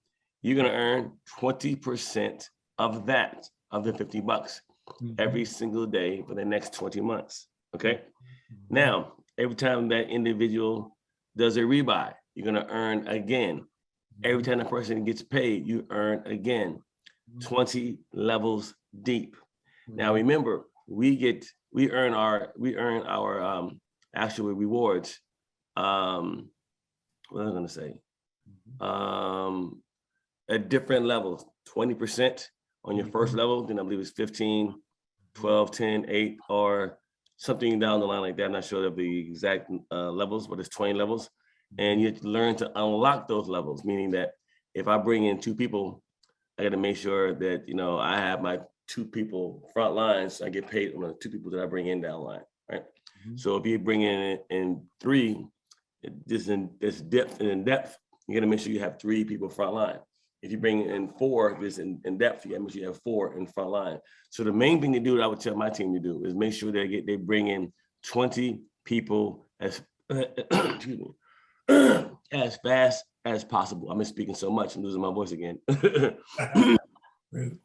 You're gonna earn 20% of that, of the $50 every single day for the next 20 months, okay? Now, every time that individual does a rebuy, you're gonna earn again. Every time a person gets paid, you earn again, 20 levels deep. Now, remember, we earn our actual rewards. What was I gonna say? At different levels, 20% on your first level, then I believe it's 15, 12, 10, 8, or something down the line like that. I'm not sure of the exact levels, but it's 20 levels. And you have to learn to unlock those levels, meaning that if I bring in 2 people, I got to make sure that, I have my 2 people front lines. So I get paid on the 2 people that I bring in down line, right? So if you bring in 3, this depth and in depth, you got to make sure you have 3 people front line. If you bring in 4, this in depth, you got to make sure you have 4 in front line. So the main thing to do that I would tell my team to do is make sure they bring in 20 people as excuse me, as fast as possible. I'm speaking so much, I'm losing my voice again.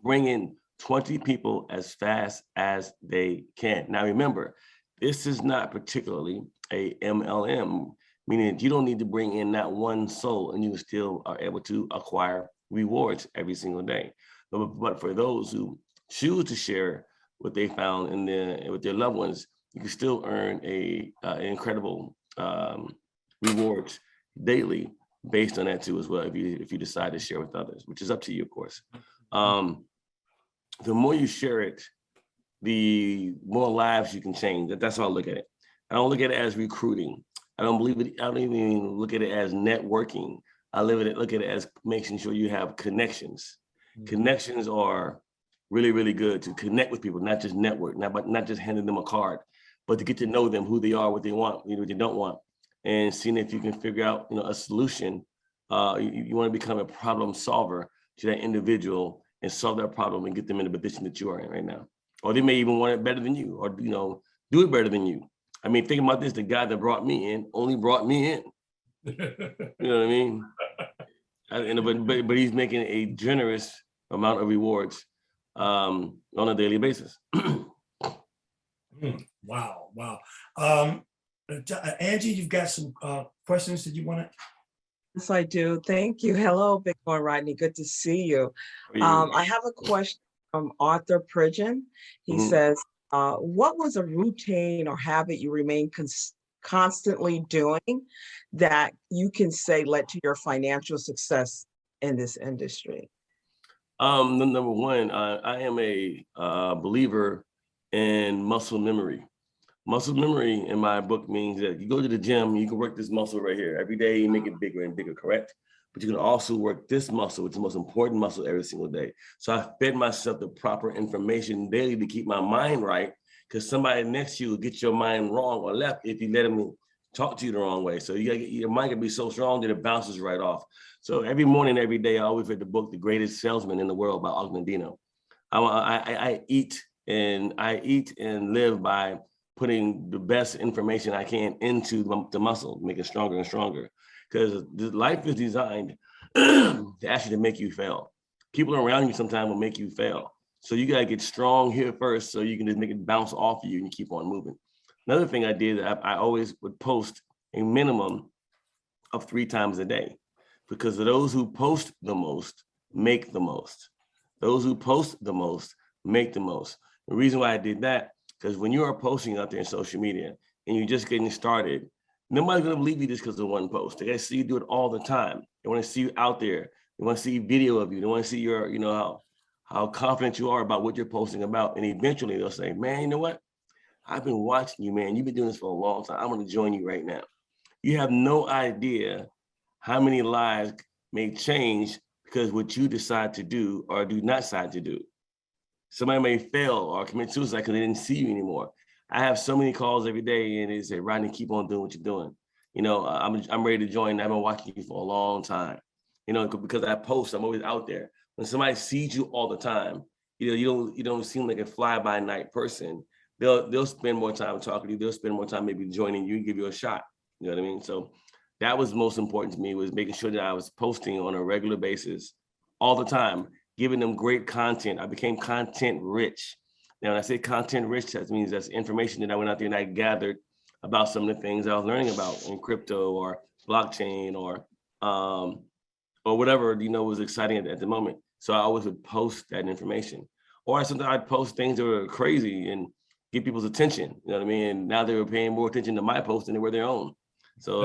Bring in 20 people as fast as they can. Now remember, this is not particularly a MLM, meaning that you don't need to bring in that one soul and you still are able to acquire rewards every single day. But for those who choose to share what they found with their loved ones, you can still earn an incredible rewards daily based on that too as well, if you decide to share with others, which is up to you, of course. The more you share it, the more lives you can change. That's how I look at it. I don't look at it as recruiting. I don't even look at it as networking. I look at it as making sure you have connections. Connections are really, really good to connect with people, not just network, not just handing them a card, but to get to know them, who they are, what they want, what they don't want, and seeing if you can figure out, a solution. You want to become a problem solver to that individual and solve that problem and get them in the position that you are in right now. Or they may even want it better than you, or do it better than you. I mean, think about this: the guy that brought me in only brought me in. You know what I mean? But he's making a generous amount of rewards on a daily basis. Wow. Angie, you've got some questions that you want to? Yes, I do. Thank you. Hello, Bitcoin Rodney. Good to see you. I have a question from Arthur Pridgeon. He says, what was a routine or habit you remain constantly doing that you can say led to your financial success in this industry? Number one, I am a believer in muscle memory. Muscle memory in my book means that you go to the gym, you can work this muscle right here. Every day you make it bigger and bigger, correct? But you can also work this muscle, which is the most important muscle every single day. So I fed myself the proper information daily to keep my mind right, because somebody next to you will get your mind wrong or left if you let them talk to you the wrong way. So your mind can be so strong that it bounces right off. So every morning, every day, I always read the book, The Greatest Salesman in the World by Ogmandino. I eat and live by putting the best information I can into the muscle, make it stronger and stronger. Because life is designed to actually make you fail. People around you sometimes will make you fail. So you gotta get strong here first so you can just make it bounce off of you and you keep on moving. Another thing I did, I always would post a minimum of 3 times a day, because those who post the most make the most. Those who post the most make the most. The reason why I did that, because when you are posting out there in social media and you're just getting started, nobody's gonna believe you just because of one post. They gotta see you do it all the time. They wanna see you out there. They wanna see video of you. They wanna see your, how confident you are about what you're posting about. And eventually they'll say, man, you know what? I've been watching you, man. You've been doing this for a long time. I'm going to join you right now. You have no idea how many lives may change because what you decide to do or do not decide to do. Somebody may fail or commit suicide because they didn't see you anymore. I have so many calls every day and they say, Rodney, keep on doing what you're doing. You know, I'm ready to join. I've been watching you for a long time. You know, because I post, I'm always out there. When somebody sees you all the time, you know, you don't seem like a fly-by-night person. They'll spend more time talking to you. They'll spend more time maybe joining you and give you a shot. You know what I mean? So that was most important to me, was making sure that I was posting on a regular basis all the time, giving them great content. I became content rich. Now, when I say content rich, that means that's information that I went out there and I gathered about some of the things I was learning about in crypto or blockchain or whatever, you know, was exciting at the moment. So I always would post that information. Or sometimes I'd post things that were crazy and get people's attention, you know what I mean? And now they were paying more attention to my post than they were their own. So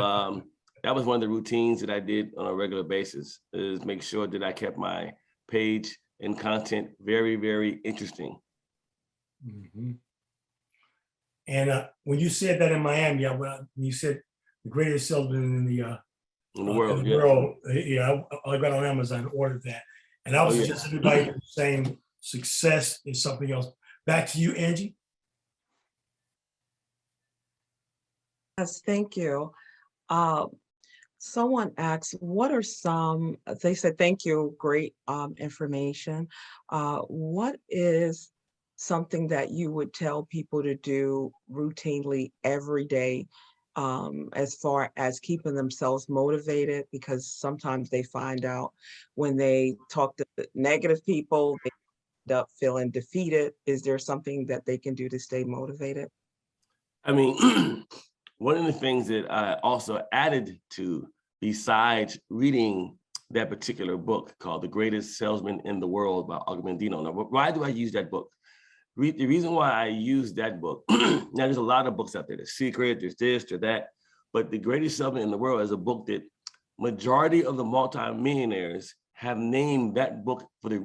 that was one of the routines that I did on a regular basis, is make sure that I kept my page and content very, very interesting. Mm-hmm. And when you said that in Miami, when you said the greatest salesman in the world, yeah, I got on Amazon and ordered that. And I would suggest everybody do the same. Success is something else. Back to you, Angie. Yes, thank you. Someone asked, what are some, they said, thank you, great information. What is something that you would tell people to do routinely every day, as far as keeping themselves motivated? Because sometimes they find out when they talk to negative people, they end up feeling defeated. Is there something that they can do to stay motivated? I mean, one of the things that I also added to, besides reading that particular book called The Greatest Salesman in the World by Augmentino. Now, why do I use that book? The reason why I use that book, now there's a lot of books out there, The Secret, there's this or that, but The Greatest Salesman in the World is a book that majority of the multimillionaires have named that book for the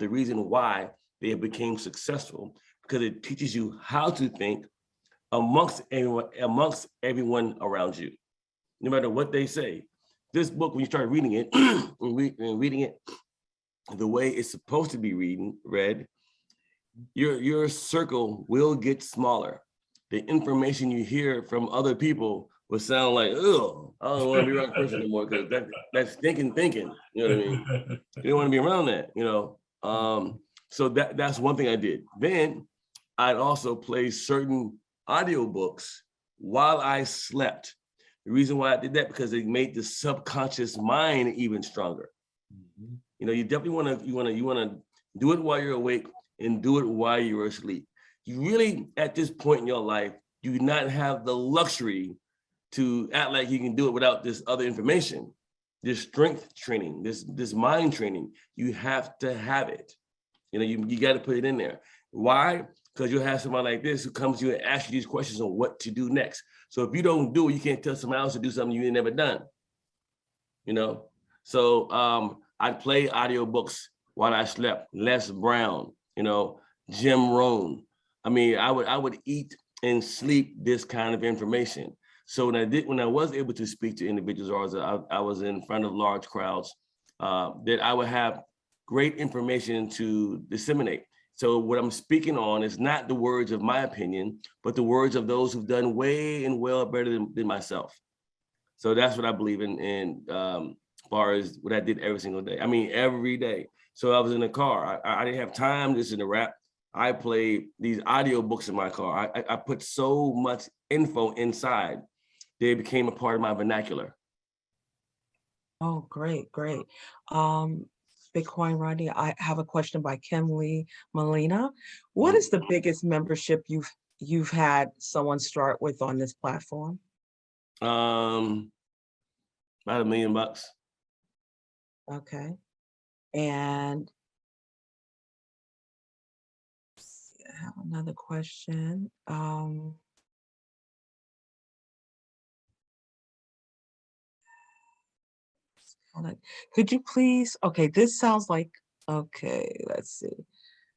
reason why they became successful, because it teaches you how to think amongst everyone around you, no matter what they say. This book, when you start reading it, reading it the way it's supposed to be read, your circle will get smaller. The information you hear from other people will sound like, oh, I don't want to be around that person anymore, because that's thinking. You know what I mean? You don't want to be around that, you know? So that's one thing I did. Then I'd also play certain audiobooks while I slept. The reason why I did that, because it made the subconscious mind even stronger. Mm-hmm. You know, you definitely want to do it while you're awake and do it while you're asleep. You really, at this point in your life, you do not have the luxury to act like you can do it without this other information, this strength training, this mind training. You have to have it. You know, you got to put it in there. Why? Because you'll have someone like this who comes to you and asks you these questions on what to do next. So if you don't do it, you can't tell someone else to do something you've never done. You know? So I'd play audiobooks while I slept. Les Brown, you know, Jim Rohn. I mean, I would eat and sleep this kind of information. So when I was able to speak to individuals, or I was in front of large crowds, that I would have great information to disseminate. So what I'm speaking on is not the words of my opinion, but the words of those who've done way and well better than myself. So that's what I believe in as far as what I did every single day. I mean, every day. So I was in the car. I didn't have time to listen to rap. I played these audiobooks in my car. I put so much info inside, they became a part of my vernacular. Oh, great. Bitcoin Rodney, I have a question by Kimberly Molina. What is the biggest membership you've had someone start with on this platform? About $1 million. Okay. And I have another question. Could you please, okay, this sounds like Okay, let's see.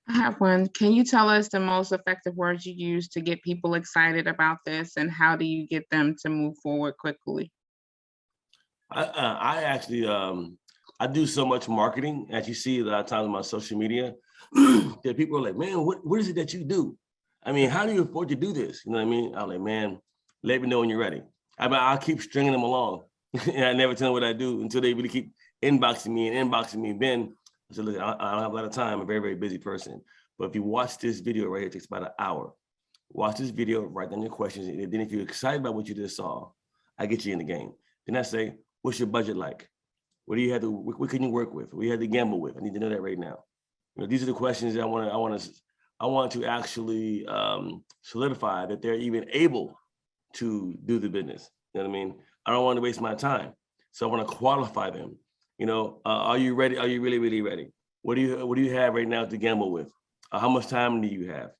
I have one. Can you tell us the most effective words you use to get people excited about this, and how do you get them to move forward quickly? I actually I do so much marketing, as you see a lot of times on my social media, that people are like, man, what is it that you do? I mean, how do you afford to do this? You know what I mean? I'm like, man, let me know when you're ready. I'll keep stringing them along. And I never tell them what I do until they really keep inboxing me and inboxing me. Then I said, look, I don't have a lot of time. I'm a very, very busy person. But if you watch this video right here, it takes about an hour. Watch this video, write down your questions. And then if you're excited about what you just saw, I get you in the game. Then I say, what's your budget like? What do you have to? What can you work with? What do you have to gamble with? I need to know that right now. You know, these are the questions that I want to actually solidify that they're even able to do the business. You know what I mean? I don't want to waste my time, so I want to qualify them. You know, are you ready? Are you really, really ready? What do you have right now to gamble with? How much time do you have?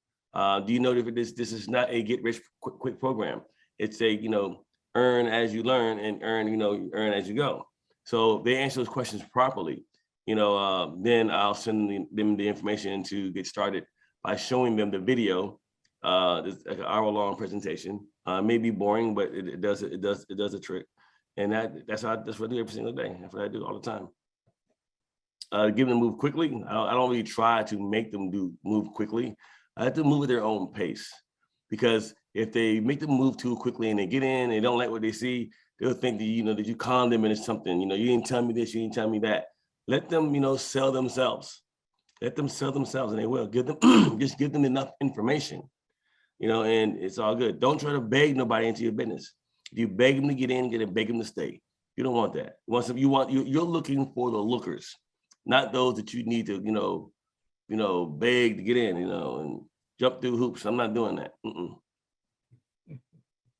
Do you know that this is not a get rich quick program? It's a, you know, earn as you learn and earn as you go. So they answer those questions properly, you know, then I'll send them the information to get started by showing them the video. It's like an hour-long presentation. May be boring, but it does a trick, and that's what I do every single day. That's what I do all the time. Give them move quickly. I don't really try to make them move quickly. I have to move at their own pace, because if they make them move too quickly and they get in, they don't like what they see, they'll think that, you know, that you con them into something. You know, you didn't tell me this, you didn't tell me that. Let them, you know, sell themselves. Let them sell themselves, and they will. Give them just give them enough information, you know, and it's all good. Don't try to beg nobody into your business. If you beg them to get in, beg them to stay. You don't want that. You're looking for the lookers, not those that you need to, beg to get in, you know, and jump through hoops. I'm not doing that.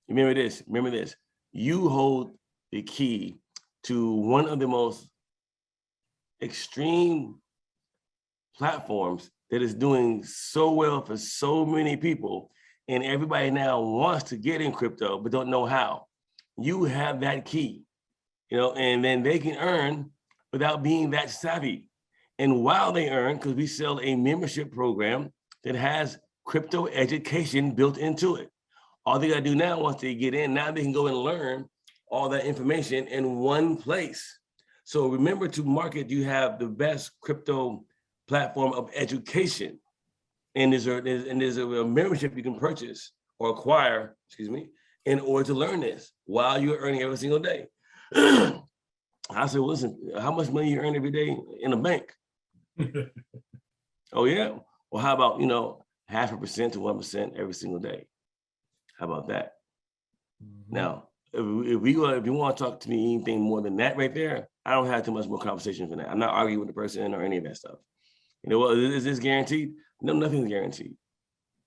Remember this. You hold the key to one of the most extreme platforms that is doing so well for so many people, and everybody now wants to get in crypto but don't know how. You have that key, you know, and then they can earn without being that savvy. And while they earn, because we sell a membership program that has crypto education built into it. All they gotta do now, once they get in, now they can go and learn all that information in one place. So remember to market, you have the best crypto platform of education. And there's a membership you can purchase or acquire, in order to learn this while you're earning every single day. I said, well, listen, how much money you earn every day in a bank? Oh yeah. Well, how about, 0.5% to 1% every single day? How about that? Mm-hmm. Now, if you want to talk to me anything more than that right there, I don't have too much more conversation for that. I'm not arguing with the person or any of that stuff. You know what? Is this guaranteed? No, nothing's guaranteed.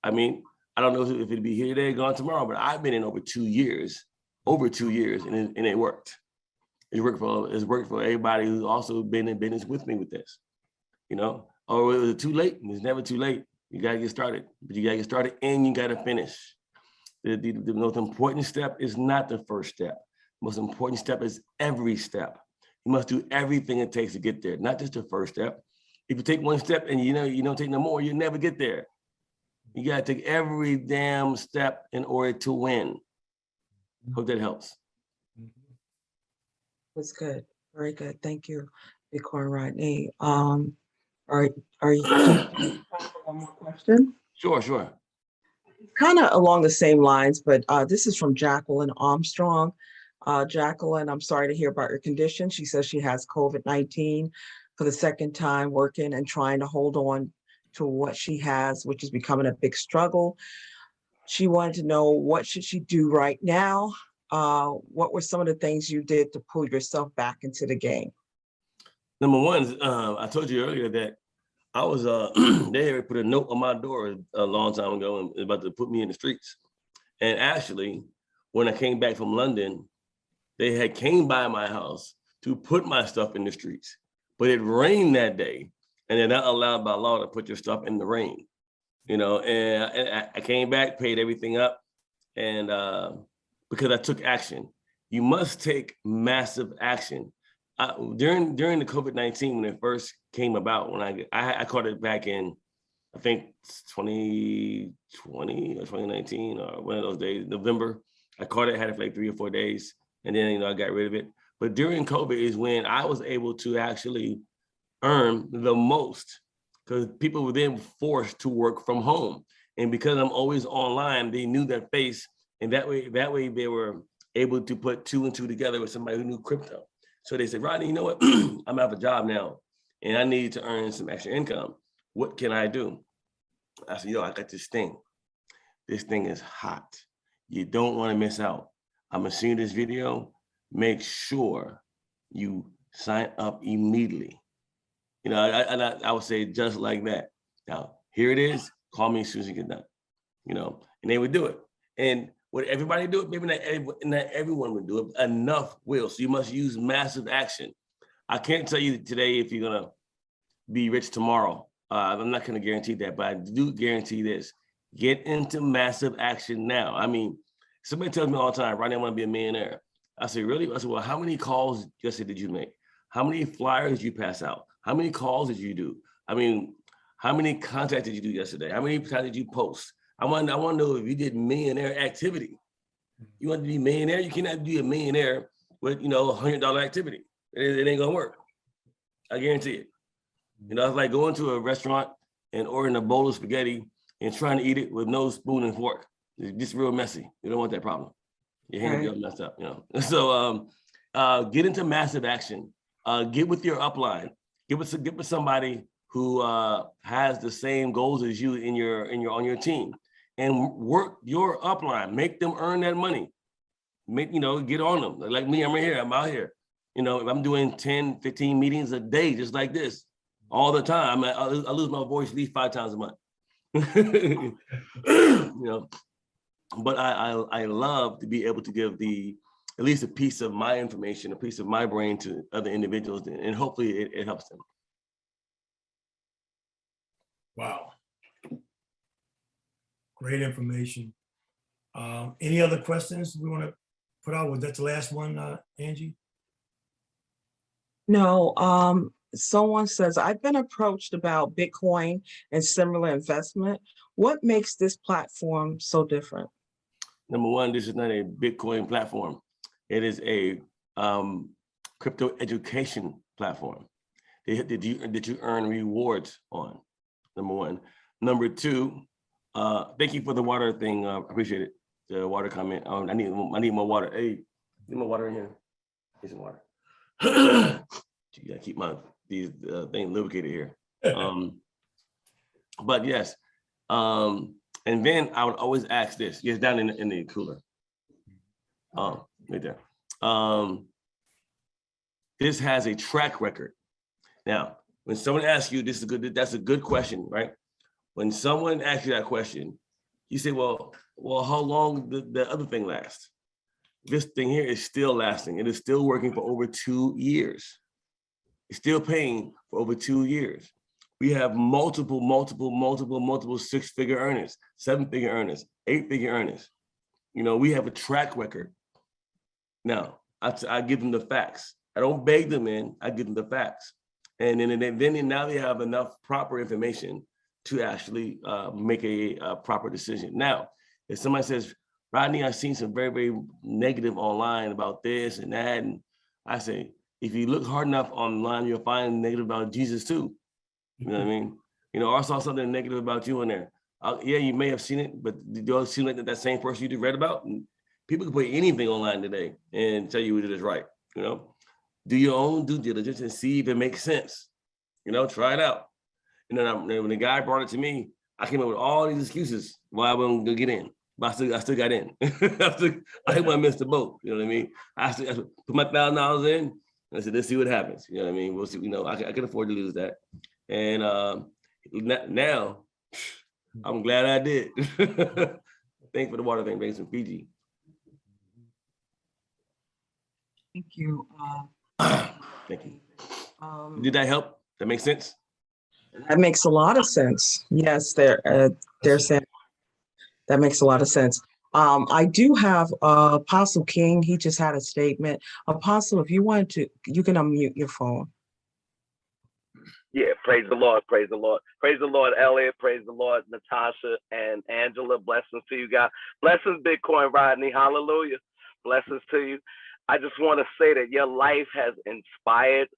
I mean, I don't know if it'd be here today, gone tomorrow, but I've been in over 2 years, and it worked. It's worked for everybody who's also been in business with me with this. You know, or was it too late? It's never too late. You gotta get started, but you gotta get started and you gotta finish. The most important step is not the first step. The most important step is every step. You must do everything it takes to get there, not just the first step. If you take one step and you don't take no more, you'll never get there. You gotta take every damn step in order to win. Hope that helps. That's good. Very good. Thank you, Bitcoin Rodney. Are you one more question? Sure. Kind of along the same lines, but this is from Jacqueline Armstrong. Jacqueline, I'm sorry to hear about your condition. She says she has COVID-19 for the second time, working and trying to hold on to what she has, which is becoming a big struggle. She wanted to know, what should she do right now? What were some of the things you did to pull yourself back into the game? Number one, I told you earlier that I was, they had put a note on my door a long time ago and about to put me in the streets. And actually, when I came back from London, they had came by my house to put my stuff in the streets. But it rained that day, and they're not allowed by law to put your stuff in the rain. You know, and I came back, paid everything up, and because I took action. You must take massive action. during the COVID-19, when it first came about, when I caught it back in, I think 2020 or 2019 or one of those days, November. I caught it, had it for like 3 or 4 days, and then I got rid of it. But during COVID is when I was able to actually earn the most, because people were then forced to work from home. And because I'm always online, they knew that face, and that way they were able to put 2 and 2 together with somebody who knew crypto. So they said, Rodney, you know what? I'm out of a job now, and I need to earn some extra income. What can I do? I said, I got this thing. This thing is hot. You don't want to miss out. I'm gonna see this video. Make sure you sign up immediately. I would say just like that. Now, here it is. Call me as soon as you get done. And they would do it. And would everybody do it? Maybe not everyone would do it. Enough will. So you must use massive action. I can't tell you today if you're gonna be rich tomorrow. I'm not gonna guarantee that, but I do guarantee this. Get into massive action now. I mean, somebody tells me all the time, Rodney, I want to be a millionaire. I say, really? I said, well, how many calls yesterday did you make? How many flyers did you pass out? How many calls did you do? I mean, how many contacts did you do yesterday? How many times did you post? I want to know if you did millionaire activity. You want to be a millionaire? You cannot be a millionaire with, $100 activity. It ain't gonna work. I guarantee it. It's like going to a restaurant and ordering a bowl of spaghetti and trying to eat it with no spoon and fork. It's just real messy. You don't want that problem. Your hands get all messed up, So get into massive action. Get with your upline. Get with somebody who has the same goals as you on your team, and work your upline. Make them earn that money. Get on them. Like me, I'm right here. I'm out here. If I'm doing 10, 15 meetings a day, just like this, all the time, I lose my voice at least 5 times a month. But I love to be able to give at least a piece of my information, a piece of my brain to other individuals, and hopefully it helps them. Wow. Great information. Any other questions we want to put out? Was that the last one, Angie? No, someone says, I've been approached about Bitcoin and similar investment. What makes this platform so different? Number one, this is not a Bitcoin platform. It is a crypto education platform that you earn rewards on. Number one. Number two, thank you for the water thing. Appreciate it. The water comment. I need more water. Hey, need more water in here. Get some water. You gotta keep these things lubricated here. But yes, and then I would always ask this. Yes, down in the cooler. Right there. This has a track record. Now, when someone asks you, that's a good question, right? When someone asks you that question, you say, well, how long did the other thing last? This thing here is still lasting. It is still working for over 2 years. It's still paying for over 2 years. We have multiple 6-figure earners, 7-figure earners, 8-figure earners. We have a track record. Now, I give them the facts. I don't beg them in, I give them the facts. And then now they have enough proper information to actually make a proper decision. Now, if somebody says, Rodney, I've seen some very, very negative online about this and that, and I say, if you look hard enough online, you'll find negative about Jesus too. You know what I mean? I saw something negative about you in there. Yeah, you may have seen it, but did you all seem like that same person you just read about? And people can put anything online today and tell you it is right. Do your own due diligence and see if it makes sense. Try it out. And then when the guy brought it to me, I came up with all these excuses why I wasn't gonna get in. But I still got in. I didn't want to miss the boat. You know what I mean? I put my $1,000 in, and I said, let's see what happens. You know what I mean? We'll see. I can afford to lose that. And now, I'm glad I did. Thanks for the water thing, thanks from Fiji. Thank you. Thank you. Did that help? That make sense? That makes a lot of sense. Yes, they're saying that makes a lot of sense. I do have Apostle King. He just had a statement. Apostle, if you wanted to, you can unmute your phone. Yeah, praise the Lord, praise the Lord. Praise the Lord, Elliot, praise the Lord, Natasha and Angela. Blessings to you guys. Blessings, Bitcoin Rodney. Hallelujah. Blessings to you. I just want to say that your life has inspired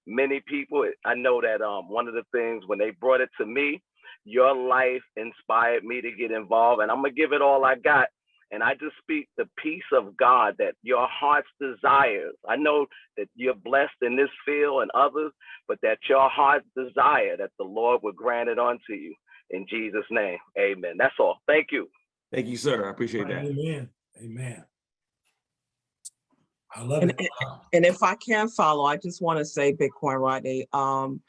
many people. I know that one of the things when they brought it to me, your life inspired me to get involved, and I'm gonna give it all I got. And I just speak the peace of God that your heart's desires. I know that you're blessed in this field and others, but that your heart's desire, that the Lord would grant it unto you. In Jesus' name, amen. That's all. Thank you. Thank you, sir. I appreciate that. Amen. Amen. I love And, it. and if I can follow, I just want to say, Bitcoin Rodney, on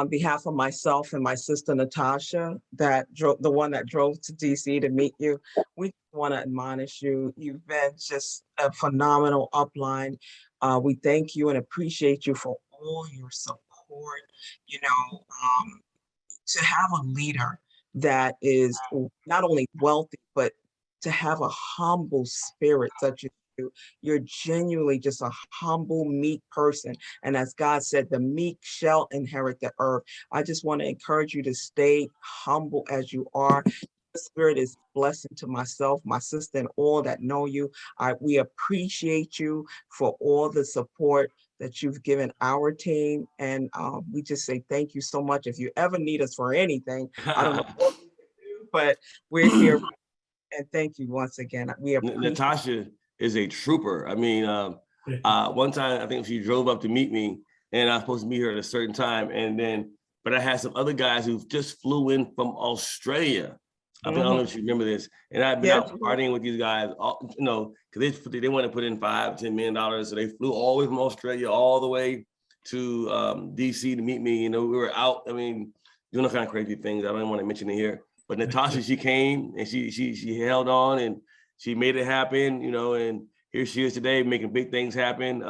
behalf of myself and my sister Natasha, the one that drove to DC to meet you, we want to admonish you. You've been just a phenomenal upline. We thank you and appreciate you for all your support. You know, to have a leader that is not only wealthy, but to have a humble spirit such as you. You're genuinely just a humble, meek person. And as God said, the meek shall inherit the earth. I just want to encourage you to stay humble as you are. The spirit is blessing to myself, my sister, and all that know you. We appreciate you for all the support that you've given our team. And we just say thank you so much. If you ever need us for anything, I don't know what we can do, but we're here. And thank you once again. We appreciate Natasha is a trooper. I mean, one time I think she drove up to meet me, and I was supposed to meet her at a certain time, but I had some other guys who just flew in from Australia. I don't know if you remember this, and I've been out partying with these guys, because they want to put in $5-10 million, so they flew all the way from Australia all the way to DC to meet me. We were out. I mean, doing all kind of crazy things. I don't want to mention it here, but Natasha, she came and she held on and she made it happen. And here she is today making big things happen.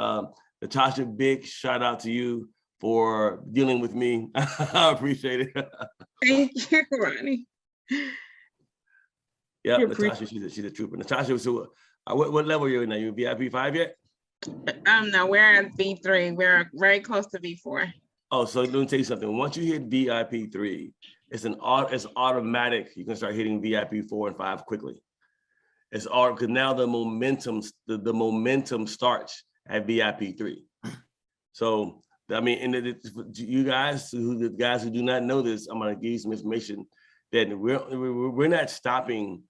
Natasha, big shout out to you for dealing with me. I appreciate it. Thank you, Rodney. Yeah, Natasha, she's a trooper. Natasha, so what level are you in now? You VIP 5 yet? No, we're at V3. We're very close to V4. Oh, so let me tell you something. Once you hit VIP 3, it's automatic. You can start hitting VIP 4 and 5 quickly. It's all because now the momentum starts at VIP 3. So I mean, and you guys, the guys who do not know this, I'm gonna give you some information that we're not stopping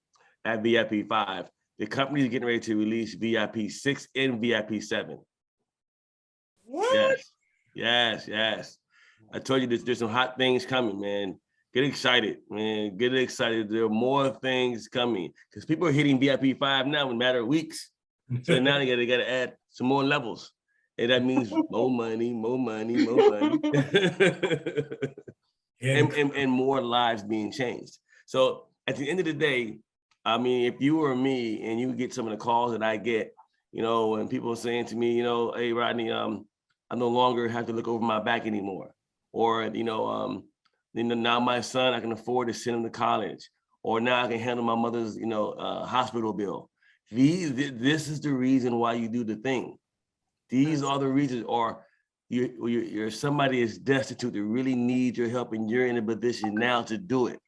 at VIP 5. The company is getting ready to release VIP 6 and VIP 7. What? Yes. I told you there's some hot things coming, man. Get excited, man. Get excited. There are more things coming because people are hitting VIP 5 now in a matter of weeks. So now they got to add some more levels. And that means more money. and more lives being changed. So at the end of the day, I mean, if you were me and you get some of the calls that I get, and people are saying to me, hey, Rodney, I no longer have to look over my back anymore. Or, now my son, I can afford to send him to college. Or now I can handle my mother's, hospital bill. This is the reason why you do the thing. These are the reasons, or you're somebody is destitute that really needs your help, and you're in a position now to do it,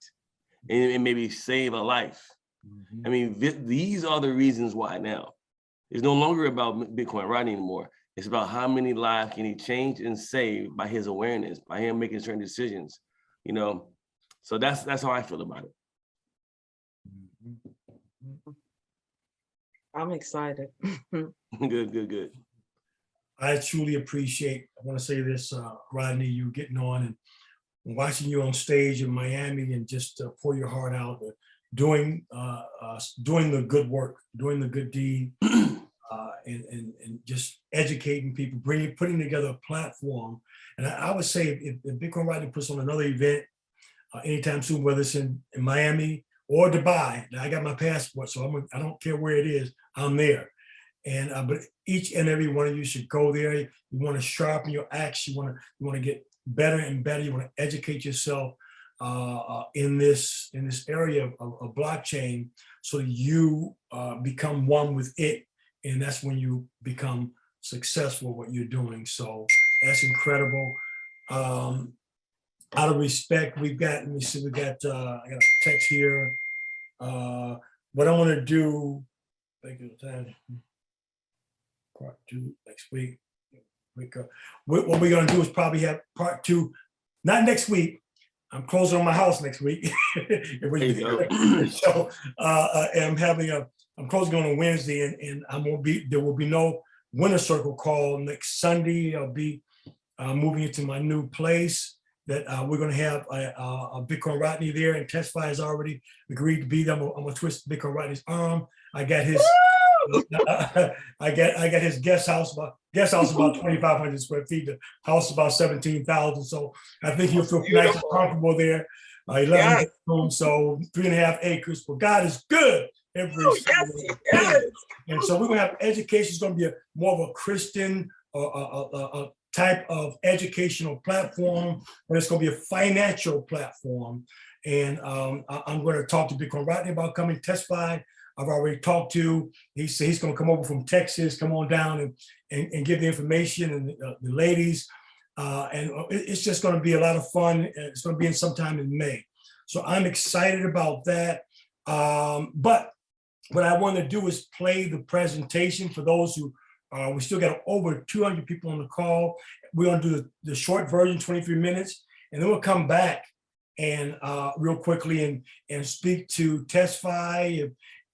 and maybe save a life. I mean, these are the reasons why now. It's no longer about Bitcoin Rodney anymore. It's about how many lives can he change and save by his awareness, by him making certain decisions, So that's how I feel about it. I'm excited. Good. I truly appreciate, I want to say this, Rodney, you getting on and watching you on stage in Miami and just pour your heart out, doing the good work, doing the good deed, and just educating people, putting together a platform. And I would say if Bitcoin Rodney puts on another event anytime soon, whether it's in Miami or Dubai, I got my passport, so I don't care where it is, I'm there. And but each and every one of you should go there. You want to sharpen your axe. You want to get better and better. You want to educate yourself in this area of blockchain, so you become one with it, and that's when you become successful at what you're doing. So that's incredible. Out of respect, we've got, let me see, we got, I got a text here. What I want to do, thank you, part 2 next week. What we're going to do is probably have part 2, not next week. I'm closing on my house next week. So I'm closing on a Wednesday, and there will be no winter circle call next Sunday. I'll be moving into my new place that we're going to have a Bitcoin Rodney there, and Testify has already agreed to be there. I'm gonna twist Bitcoin Rodney's arm. I got his I got his guest house about 2,500 square feet. The house is about 17,000. So I think he'll feel nice and comfortable there. 11 rooms, so 3.5 acres. But God is good every single day. And so we're gonna have education. It's gonna be more of a Christian type of educational platform, but it's going to be a financial platform. And I'm going to talk to Bitcoin Rodney about coming testify. I've already talked to, he said he's going to come over from Texas, come on down and give the information, and the ladies. And it's just going to be a lot of fun. It's going to be in sometime in May. So I'm excited about that. But what I want to do is play the presentation for those who we still got over 200 people on the call. We're going to do the short version, 23 minutes, and then we'll come back and real quickly and speak to Testify.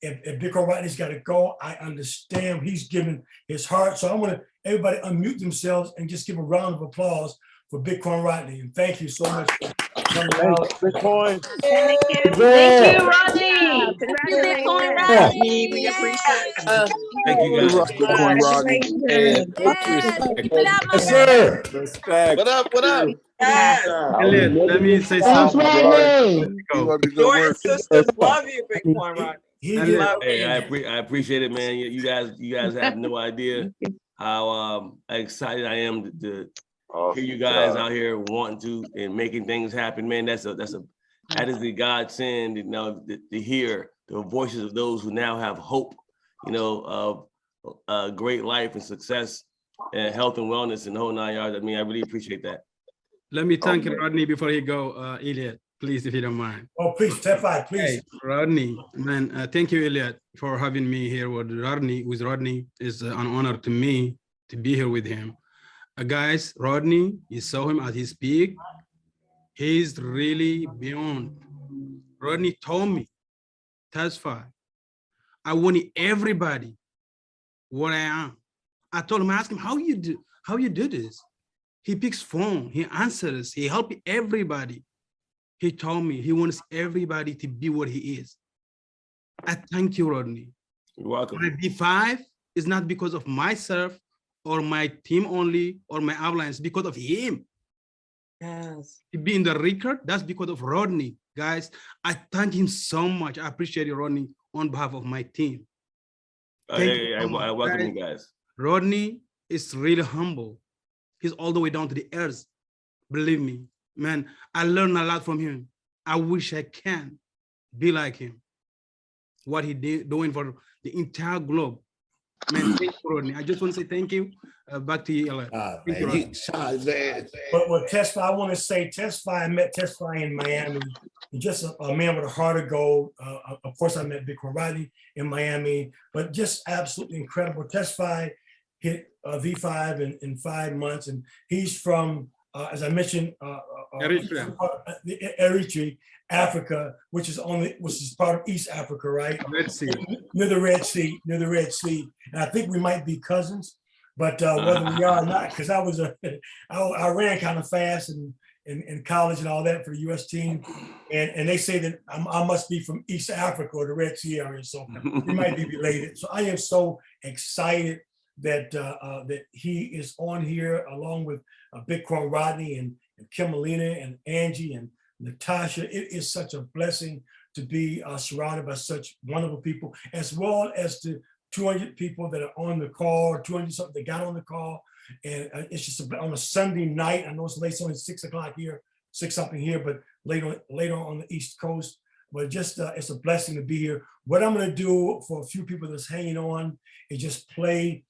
If Bitcoin Rodney's got to go, I understand. He's given his heart. So I want everybody unmute themselves and just give a round of applause for Bitcoin Rodney. And thank you so much for coming out. Bitcoin. Thank you. Thank you, Rodney. Congratulations, Rodney. We appreciate you. Thank you guys. Bitcoin Rodney. Yes, sir. Respect. What up? What up? Yes. Elliot, let me say Thanks, something. Rodney. Go. Your sisters love you, Bitcoin Rodney. He They did. love Hey, you. I appreciate it, man. You guys have no idea how excited I am to hear you guys out here wanting to and making things happen, man. That is the godsend, you know, to hear the voices of those who now have hope, you know, of a great life and success and health and wellness and the whole 9 yards. I mean, I really appreciate that. Let me thank Rodney before he go, Elliot, please, if you don't mind. Oh, please, Testify, please. Hey, Rodney, man, thank you, Elliot, for having me here with Rodney. It's an honor to me to be here with him. Guys, Rodney, you saw him at his peak. He's really beyond. Rodney told me, Testify, I want everybody what I am. I told him, I asked him, how you do this? He picks phone, he answers, he helps everybody. He told me he wants everybody to be what he is. I thank you, Rodney. You're welcome. My B5 is not because of myself or my team only or my outlines, because of him. Yes. To be in the record, that's because of Rodney. Guys, I thank him so much. I appreciate you, Rodney, on behalf of my team. I welcome you guys. Rodney is really humble. He's all the way down to the earth. Believe me, man, I learned a lot from him. I wish I can be like him. What he did doing for the entire globe. Man, thank you, Rodney. I just want to say thank you. Back to you, Ella. But Testify, I want to say, I met Testify in Miami. Just a man with a heart of gold. Of course, I met Bitcoin Rodney in Miami, but just absolutely incredible. Testify hit V5 in 5 months, and he's from, as I mentioned, Eritrea, Africa, which is part of East Africa, right? Red Sea. Near the Red Sea, and I think we might be cousins, but whether we are or not, because I ran kind of fast in college and all that for the U.S. team, and they say that I must be from East Africa or the Red Sea area, so we might be related. So I am so excited that that he is on here along with Bitcoin Rodney and Kim Molina and Angie and Natasha. It is such a blessing to be surrounded by such wonderful people, as well as the 200 people that are on the call, or 200 something that got on the call. And it's just on a Sunday night. I know it's late, it's only 6 o'clock here, 6 something here, but later on the East Coast. But just it's a blessing to be here. What I'm going to do for a few people that's hanging on is just play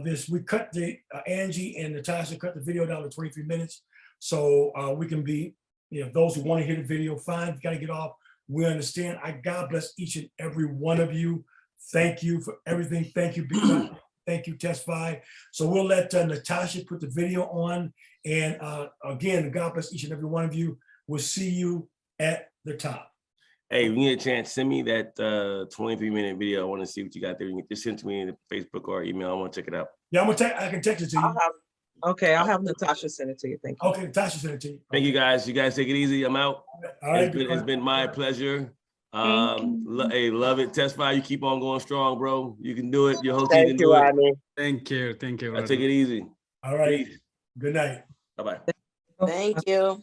this. We cut the Angie and Natasha cut the video down to 23 minutes, so we can be, those who want to hear the video, fine. Got to get off. We understand. God bless each and every one of you. Thank you for everything. Thank you, Big Rodney. Thank you, Testify. So we'll let Natasha put the video on. And again, God bless each and every one of you. We'll see you at the top. Hey, when you get a chance, send me that 23-minute video. I want to see what you got there. You can just send it to me in Facebook or email. I want to check it out. Yeah, I can text it to you. I'll have Natasha send it to you. Thank you. Okay, Natasha sent it to you. Thank you guys. You guys take it easy. I'm out. All right. It's been my pleasure. you. Hey, love it. Testify. You keep on going strong, bro. You can do it. Your whole team can do it. Rodney. Thank you. Thank you. I take it easy. All right. Peace. Good night. Bye-bye. Thank you.